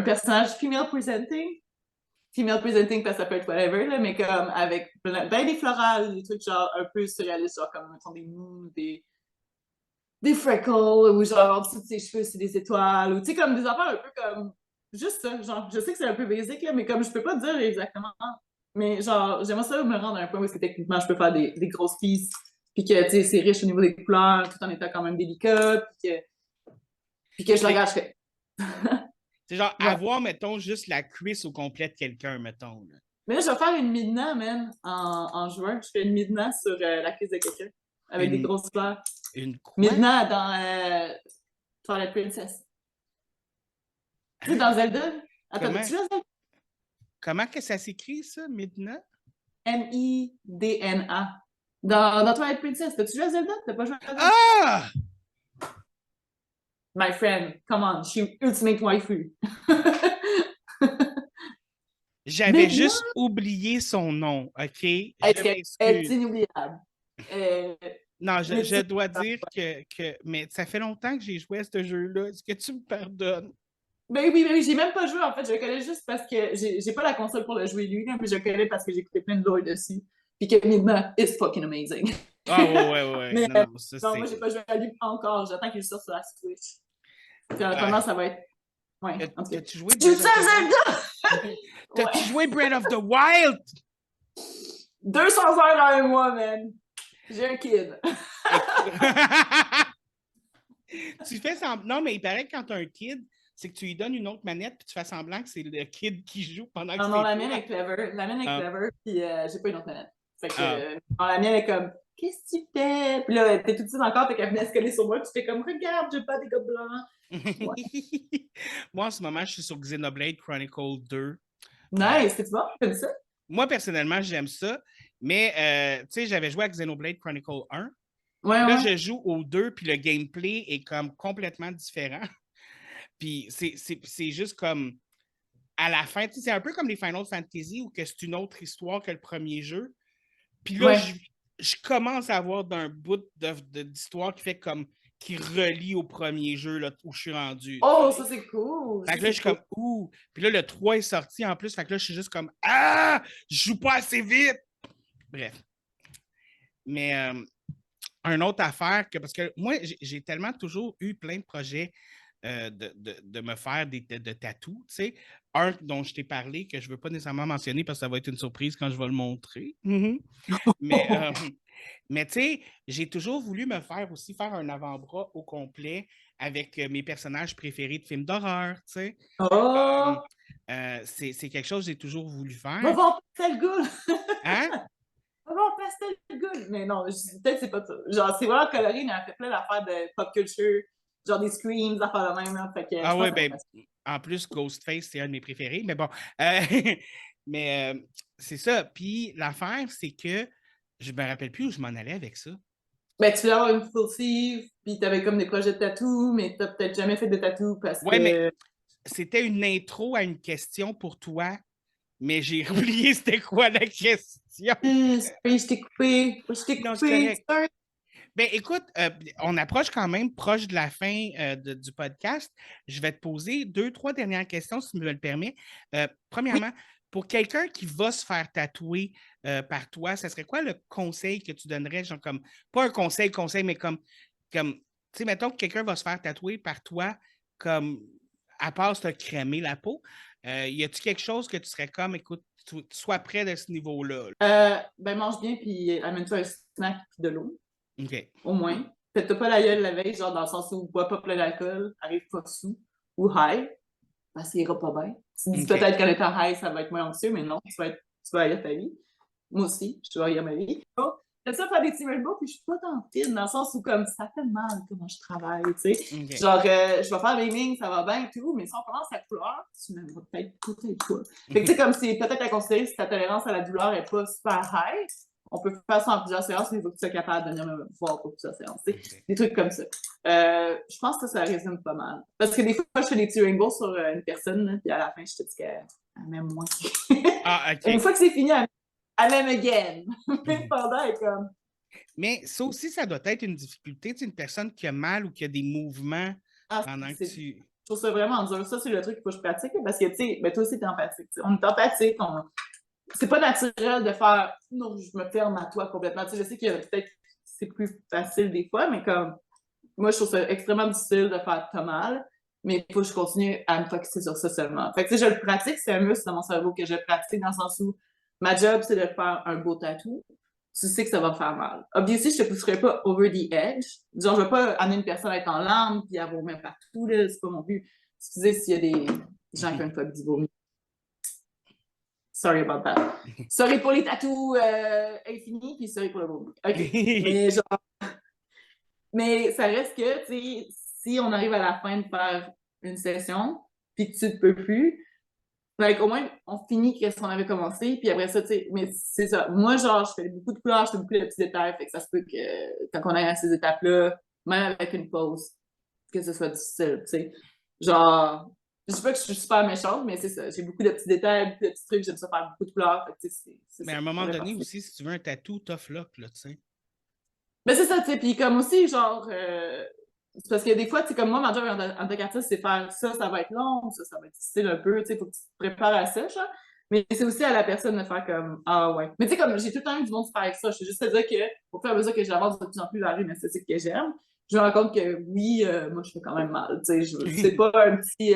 personnage female presenting parce que ça peut être whatever, là, mais comme avec ben des florales, des trucs genre un peu surréalistes, genre comme mettons, des moons, des freckles, ou genre en dessous de ses cheveux, c'est des étoiles, ou tu sais, comme des affaires un peu comme juste ça. Genre, je sais que c'est un peu basic, là, mais comme je peux pas dire exactement. Mais genre, j'aimerais ça me rendre à un point où est-ce que techniquement je peux faire des grosses pieces, puis que tu sais, c'est riche au niveau des couleurs, tout en étant quand même délicat, puis que je la regarde, je fais. C'est genre Ouais. avoir, mettons, juste la cuisse au complet de quelqu'un, mettons, là. Mais là, je vais faire une midna, man, en juin. Je fais une midna sur la cuisse de quelqu'un, avec des grosses fleurs. Une quoi? Midna dans Twilight Princess. Tu sais, dans Zelda. Attends, Comment, tu joues à Zelda? comment que ça s'écrit, ça, Midna? Midna. Dans Twilight Princess. T'as-tu joué à Zelda? T'as pas joué à Zelda? Ah! My friend, come on, she ultimate waifu. J'avais juste oublié son nom, OK? Je Elle est m'excuse. inoubliable. Non, Mais je dois dire que... Mais ça fait longtemps que j'ai joué à ce jeu-là. Est-ce que tu me pardonnes? Ben oui, j'ai même pas joué en fait. Je le connais juste parce que j'ai pas la console pour le jouer lui, là, mais je le connais parce que j'ai écouté plein de lore dessus. Puis que Midna is fucking amazing. Ah, ouais. Mais Non, ça, non, c'est... moi j'ai pas joué à lui encore. J'attends qu'il sorte sur la Switch. Puis en Ah, attendant, ça va être. Ouais, en tout cas. T'as-tu joué Tu Breath of sais, the Zelda! Wild? T'as-tu Ouais. joué Breath of the Wild? 200 heures dans un mois, man! J'ai un kid. Tu fais semblant. Non, mais il paraît que quand t'as un kid, c'est que tu lui donnes une autre manette puis tu fais semblant que c'est le kid qui joue pendant que Non, c'est non, la toi. mienne est clever. La mienne est Ah. clever, puis j'ai pas une autre manette. Fait que Ah. non, la mienne est comme, qu'est-ce que tu fais? Puis là, t'es toute petite encore, fait qu'elle venait se coller sur moi, puis j'étais comme, regarde, j'ai pas des gars blancs. Moi, en ce moment, je suis sur Xenoblade Chronicle 2. Nice, c'est bon? Tu fais ça? Moi, personnellement, j'aime ça. Mais, tu sais, j'avais joué à Xenoblade Chronicle 1. Ouais, Là, ouais. je joue au 2, puis le gameplay est comme complètement différent. Puis c'est juste comme, à la fin, tu sais, c'est un peu comme les Final Fantasy où que c'est une autre histoire que le premier jeu. Puis là, Ouais. je commence à avoir d'un bout d'histoire qui fait comme, qui relie au premier jeu là, où je suis rendu. Oh, ça c'est cool! Fait Ça, que là, je suis comme, ouh. Puis là, le 3 est sorti en plus. Fait que là, je suis juste comme, ah, je joue pas assez vite. Bref. Mais une autre affaire, parce que moi, j'ai tellement toujours eu plein de projets de me faire de tatous, tu sais. Un dont je t'ai parlé, que je ne veux pas nécessairement mentionner parce que ça va être une surprise quand je vais le montrer. Mais tu sais, j'ai toujours voulu me faire aussi faire un avant-bras au complet avec mes personnages préférés de films d'horreur, tu sais. Oh! C'est quelque chose que j'ai toujours voulu Va faire. voir Pastel Gould! Hein? Va voir Pastel Gould! Mais non, peut-être c'est pas ça. Genre, c'est vraiment coloré, mais elle fait plein d'affaires de pop culture, genre des screams, des affaires de même, là. Fait que Ah je oui, pense que ben, en plus, Ghostface, c'est un de mes préférés, mais bon. Mais c'est ça. Puis l'affaire, c'est que je me rappelle plus où je m'en allais avec ça. ben, tu voulais avoir une full sleeve, puis t'avais comme des projets de tatou, mais t'as peut-être jamais fait de tatou parce Ouais, mais que. c'était une intro à une question pour toi, mais j'ai oublié c'était quoi la question. Sorry, je t'ai coupé. Je t'ai Non, c'est coupé. correct. Sorry. Ben, écoute, on approche quand même proche de la fin du podcast. Je vais te poser 2, 3 dernières questions, si tu me le permets. Oui. Premièrement, pour quelqu'un qui va se faire tatouer par toi, ce serait quoi le conseil que tu donnerais? Genre comme, pas un conseil, mais comme tu sais, mettons que quelqu'un va se faire tatouer par toi, comme, à part se crémer la peau, y a-tu quelque chose que tu serais comme, écoute, sois près de ce niveau-là? Ben, mange bien, puis amène-toi un snack puis de l'eau. OK. Au moins. Faites-toi pas la gueule la veille, genre dans le sens où bois pas plein d'alcool, arrive pas sous ou high, parce qu'il ira pas bien. Tu te dis OK. peut-être qu'en étant high, ça va être moins anxieux, mais non, tu vas haïr ta vie. Moi aussi, je vais haïr ma vie. J'aime ça faire des petits rainbows, puis je suis pas tant fine, dans le sens où comme ça fait mal comment je travaille, tu sais. OK. Genre, je vais faire mes lignes, ça va bien et tout, mais si on commence à couleur, tu m'aimeras peut-être pas. Fait que tu sais, comme c'est peut-être à considérer si ta tolérance à la douleur est pas super high, on peut faire ça en plusieurs séances, mais il faut que tu sois capable de venir me voir pour plusieurs séances. OK. Des trucs comme ça. Je pense que ça résume pas mal. Parce que des fois, je fais des petits rainbows sur une personne, là, puis à la fin, je te dis qu'elle m'aime moins. Ah, OK. Une fois que c'est fini, elle m'aime again. Mais pendant, elle est comme. Mais ça aussi, ça doit être une difficulté. Tu sais, une personne qui a mal ou qui a des mouvements Ah, pendant que tu. je trouve ça vraiment dur. Ça, c'est le truc qu'il faut que je pratique. Parce que, tu sais, ben, toi aussi, t'es empathique. On est empathique. C'est pas naturel de faire non, je me ferme à toi complètement. Tu sais, je sais que peut-être c'est plus facile des fois, mais comme moi, je trouve ça extrêmement difficile de faire t'as mal, mais il faut que je continue à me focusser sur ça seulement. Fait que, tu sais, je le pratique, c'est un muscle dans mon cerveau que je pratique dans le sens où ma job, c'est de faire un beau tatou. Tu sais que ça va me faire mal. Obviously, je te pousserai pas over the edge. Genre, je vais pas amener une personne à être en larmes puis à vomir partout, là. C'est pas mon but. Excusez s'il y a des gens qui ont une phobie du vomi. Sorry about that. Sorry pour les tatous infinis, puis sorry pour le vomi. OK. Mais genre... Mais ça reste que, tu sais, si on arrive à la fin de faire une session, puis que tu ne peux plus, like, au moins, on finit qu'est-ce qu'on avait commencé, puis après ça, tu sais, mais c'est ça. Moi, genre, je fais beaucoup de couleurs, je fais beaucoup de petits détails, fait que ça se peut que quand on est à ces étapes-là, même avec une pause, que ce soit difficile, tu sais. Genre, je sais pas que je suis super méchante, mais c'est ça. J'ai beaucoup de petits détails, beaucoup de petits trucs, j'aime ça faire beaucoup de couleurs, fait que, tu sais, c'est Mais ça. à un moment donné aussi, si tu veux un tatou, tough luck, là, tu sais. Mais c'est ça, tu sais, puis comme aussi, genre, c'est parce que des fois, tu sais, comme moi, ma job en tant qu'artiste, c'est faire ça, ça va être long, ça va être difficile un peu, tu sais, faut que tu te prépares à ça, genre. Mais c'est aussi à la personne de faire comme, ah ouais. Mais tu sais, comme j'ai tout le temps eu du monde super avec ça, je veux juste te dire que, au fur et à mesure que j'avance de plus en plus vers une esthétique que j'aime, je me rends compte que oui, moi, je fais quand même mal, tu sais, c'est pas un petit,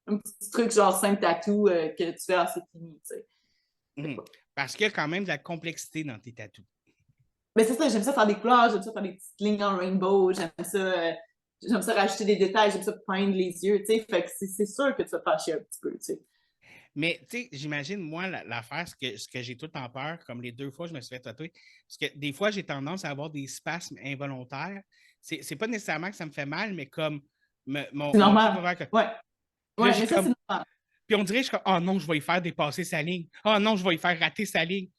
un petit truc genre simple tatou que tu fais, ah, c'est fini, tu sais. Parce qu'il y a quand même de la complexité dans tes tatous. Mais c'est ça, j'aime ça faire des collages, j'aime ça faire des petites lignes en rainbow, j'aime ça rajouter des détails, j'aime ça peindre les yeux, tu sais. Fait que c'est sûr que tu vas te fâcher un petit peu, tu sais. Mais, tu sais, j'imagine, moi, l'affaire, ce que j'ai tout le temps peur, comme les 2 fois que je me suis fait tatouer, parce que des fois, j'ai tendance à avoir des spasmes involontaires. C'est pas nécessairement que ça me fait mal, mais comme C'est mon truc va normal. faire que. Ouais. Puis là, Ouais, je mais suis ça, c'est comme. normal. Puis on dirait, je suis comme, oh non, je vais y faire dépasser sa ligne. Oh non, je vais y faire rater sa ligne.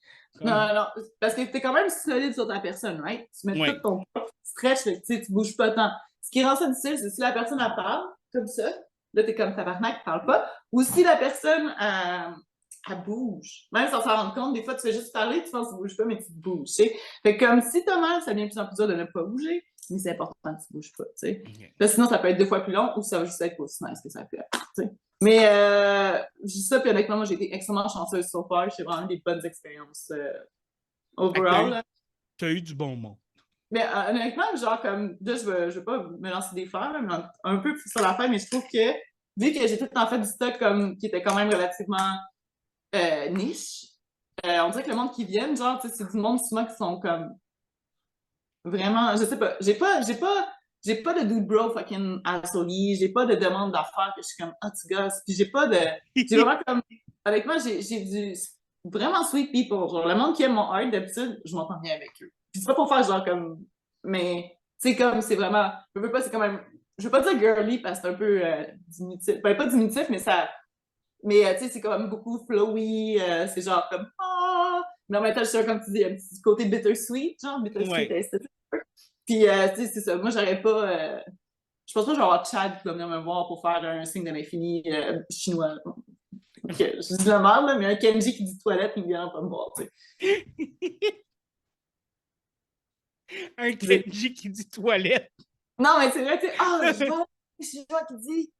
Non, Comme, non, parce que t'es quand même solide sur ta personne, right? Tu mets tout ouais. ton stretch, fait que, tu sais, tu bouges pas tant. Ce qui rend ça difficile, c'est si la personne, elle parle, comme ça, là, t'es comme tabarnak, elle parle pas, ou si la personne, elle bouge. Même sans s'en rendre compte, des fois, tu fais juste parler, tu penses que tu bouges pas, mais tu bouges, tu sais. Fait que comme si t'as mal, ça devient de plus en plus dur de ne pas bouger, mais c'est important que tu bouges pas, tu sais. Okay. Là, sinon, ça peut être 2 fois plus long, ou ça va juste être aussi nice que ça peut être, tu sais. Mais je dis ça, puis honnêtement, moi, j'ai été extrêmement chanceuse so far. J'ai vraiment des bonnes expériences overall. Là. T'as eu du bon monde. Mais honnêtement, genre, comme, là, je veux pas me lancer des fleurs, là, mais un peu plus sur la fin, mais je trouve que, vu que j'ai tout en fait du stock comme, qui était quand même relativement niche, on dirait que le monde qui vient, genre, tu sais, c'est du monde souvent qui sont comme vraiment, je sais pas, j'ai pas de dude bro fucking asshole, j'ai pas de demande d'affaires que je suis comme, ah, tu gosses, puis j'ai vraiment comme, honnêtement, j'ai du vraiment sweet people, genre, le monde qui aime mon art, d'habitude, je m'entends bien avec eux. Puis c'est pas pour faire genre comme, mais, c'est comme, c'est vraiment, je veux pas, c'est quand même, je veux pas dire girly parce que c'est un peu diminutif, ben pas diminutif, mais ça, mais tu sais, c'est quand même beaucoup flowy, c'est genre comme, ah, mais en même temps, je suis comme tu dis, un petit côté bittersweet, genre, bittersweet Ouais. esthétique. Puis, tu sais, c'est ça. Moi, j'aurais pas. Je pense pas que je vais avoir Chad qui va venir me voir pour faire un signe de l'infini chinois. Ok, je dis de la merde, là, mais un Kenji qui dit toilette, il vient pas me voir, tu sais. Un Kenji qui dit toilette. Non, mais c'est vrai, tu sais, ah, je vois un chinois qui dit.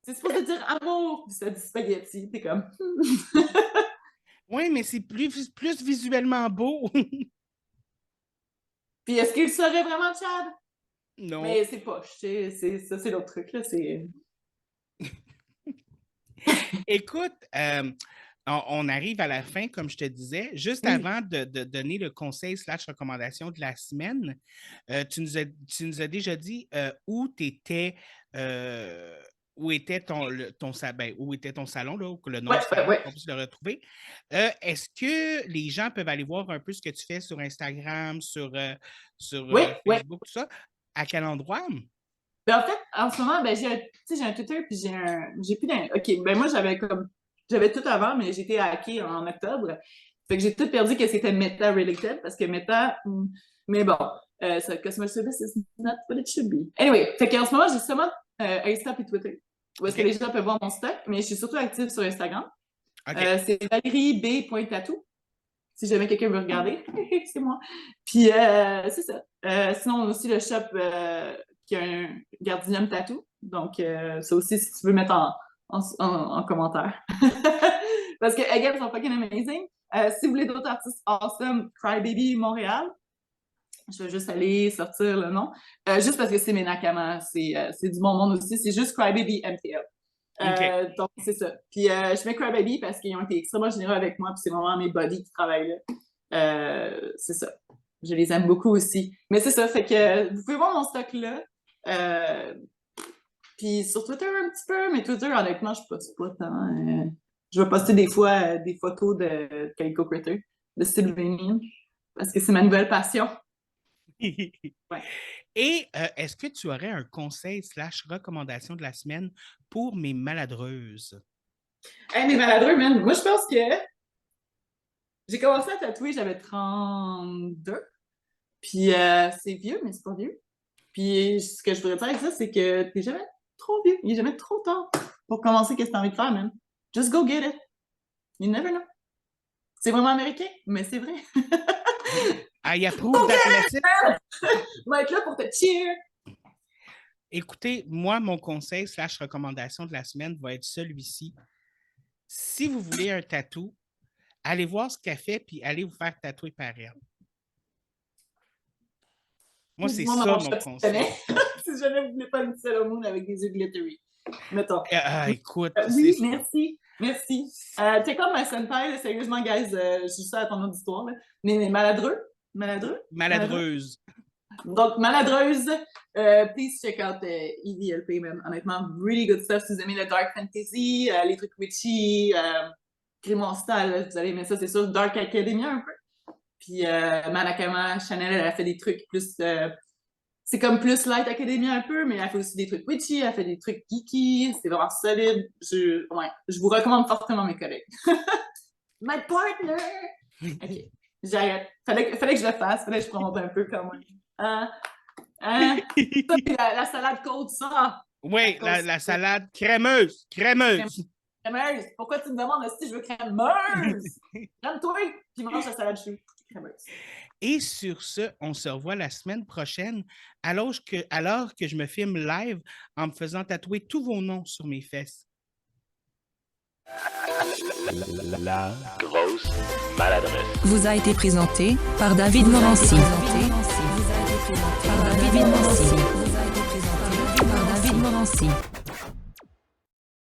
C'est supposé dire amour, puis ça dit spaghetti, t'es comme. Oui, mais c'est plus visuellement beau. Puis est-ce qu'il serait vraiment Chad? Non. Mais c'est poche, ça, c'est l'autre truc, là, c'est. Écoute, on arrive à la fin, comme je te disais. Juste Oui. avant de donner le conseil / recommandation de la semaine, tu nous as déjà dit où t'étais, où était ton salon, là, le nom du salon, Ouais. qu'on puisse le retrouver. Est-ce que les gens peuvent aller voir un peu ce que tu fais sur Instagram, sur Facebook, tout ça? À quel endroit? Ben, en fait, en ce moment, ben, j'ai un Twitter, puis j'ai plus d'un. OK, ben moi, j'avais tout avant, mais j'ai été hackée en octobre. Fait que j'ai tout perdu que c'était Meta-related, parce que Meta, mais bon, customer service is not what it should be. Anyway, fait qu'en ce moment, j'ai seulement Insta et Twitter, où est-ce que les gens peuvent voir mon stock, mais je suis surtout active sur Instagram. Okay. C'est ValérieB.tatou, si jamais quelqu'un veut regarder. C'est moi. Puis, c'est ça. Sinon, on a aussi le shop qui a un Gardinium Tattoo. Donc, ça aussi, si tu veux mettre en commentaire. Parce que, again, ils sont fucking amazing. Si vous voulez d'autres artistes awesome, Crybaby Montréal. Je vais juste aller sortir le nom. Juste parce que c'est mes Nakama. C'est du bon monde aussi. C'est juste Crybaby MTL. Donc, c'est ça. Puis, je mets Crybaby parce qu'ils ont été extrêmement généreux avec moi. Puis, c'est vraiment mes buddies qui travaillent là. C'est ça. Je les aime beaucoup aussi. Mais c'est ça. Fait que vous pouvez voir mon stock là. Puis sur Twitter un petit peu, mais Twitter, honnêtement, je poste pas tant. Je vais poster des fois des photos de Calico Critter, de Sylvanian, parce que c'est ma nouvelle passion. Ouais. Et est-ce que tu aurais un conseil / recommandation de la semaine pour mes maladreuses? Hey, mes maladreux, man. Moi, je pense que j'ai commencé à tatouer, j'avais 32. Puis c'est vieux, mais c'est pas vieux. Puis ce que je voudrais dire avec ça, c'est que t'es jamais trop vieux. Il n'est jamais trop tard pour commencer qu'est-ce que t'as envie de faire, man. Just go get it. You never know. C'est vraiment américain, mais c'est vrai. I approve that message. On va être là pour te cheer. Écoutez, moi, mon conseil / recommandation de la semaine va être celui-ci. Si vous voulez un tatou, allez voir ce qu'elle fait, puis allez vous faire tatouer par elle. Moi, c'est ça mon conseil. Si jamais vous voulez pas une Sailor Moon avec des yeux glittery. Mettons. Écoute, Oui, merci. T'es comme un senpai, là, sérieusement, guys, je dis ça à ton auditoire, là. Mais maladreuse. Donc, maladreuse, please check out EVLP, man. Honnêtement, really good stuff. Si vous aimez le dark fantasy, les trucs witchy, Grimoire style, vous allez aimer ça, c'est sûr. Dark Academia un peu. Puis Manakama, Chanel, elle a fait des trucs plus... c'est comme plus Light Academia un peu, mais elle fait aussi des trucs witchy, elle fait des trucs geeky. C'est vraiment solide. Je vous recommande fortement mes collègues. My partner! OK, j'arrête. Fallait que je le fasse. Fallait que je promonte un peu quand même. Ça, c'est la salade côte, ça! Oui, la salade crémeuse. Crémeuse! Pourquoi tu me demandes si je veux crémeuse? Crème-toi! Puis mange la salade chou. Crémeuse. Et sur ce, on se revoit la semaine prochaine, alors que je me filme live en me faisant tatouer tous vos noms sur mes fesses. La grosse maladresse. Vous a été présenté par David Morancy. Par David Morancy.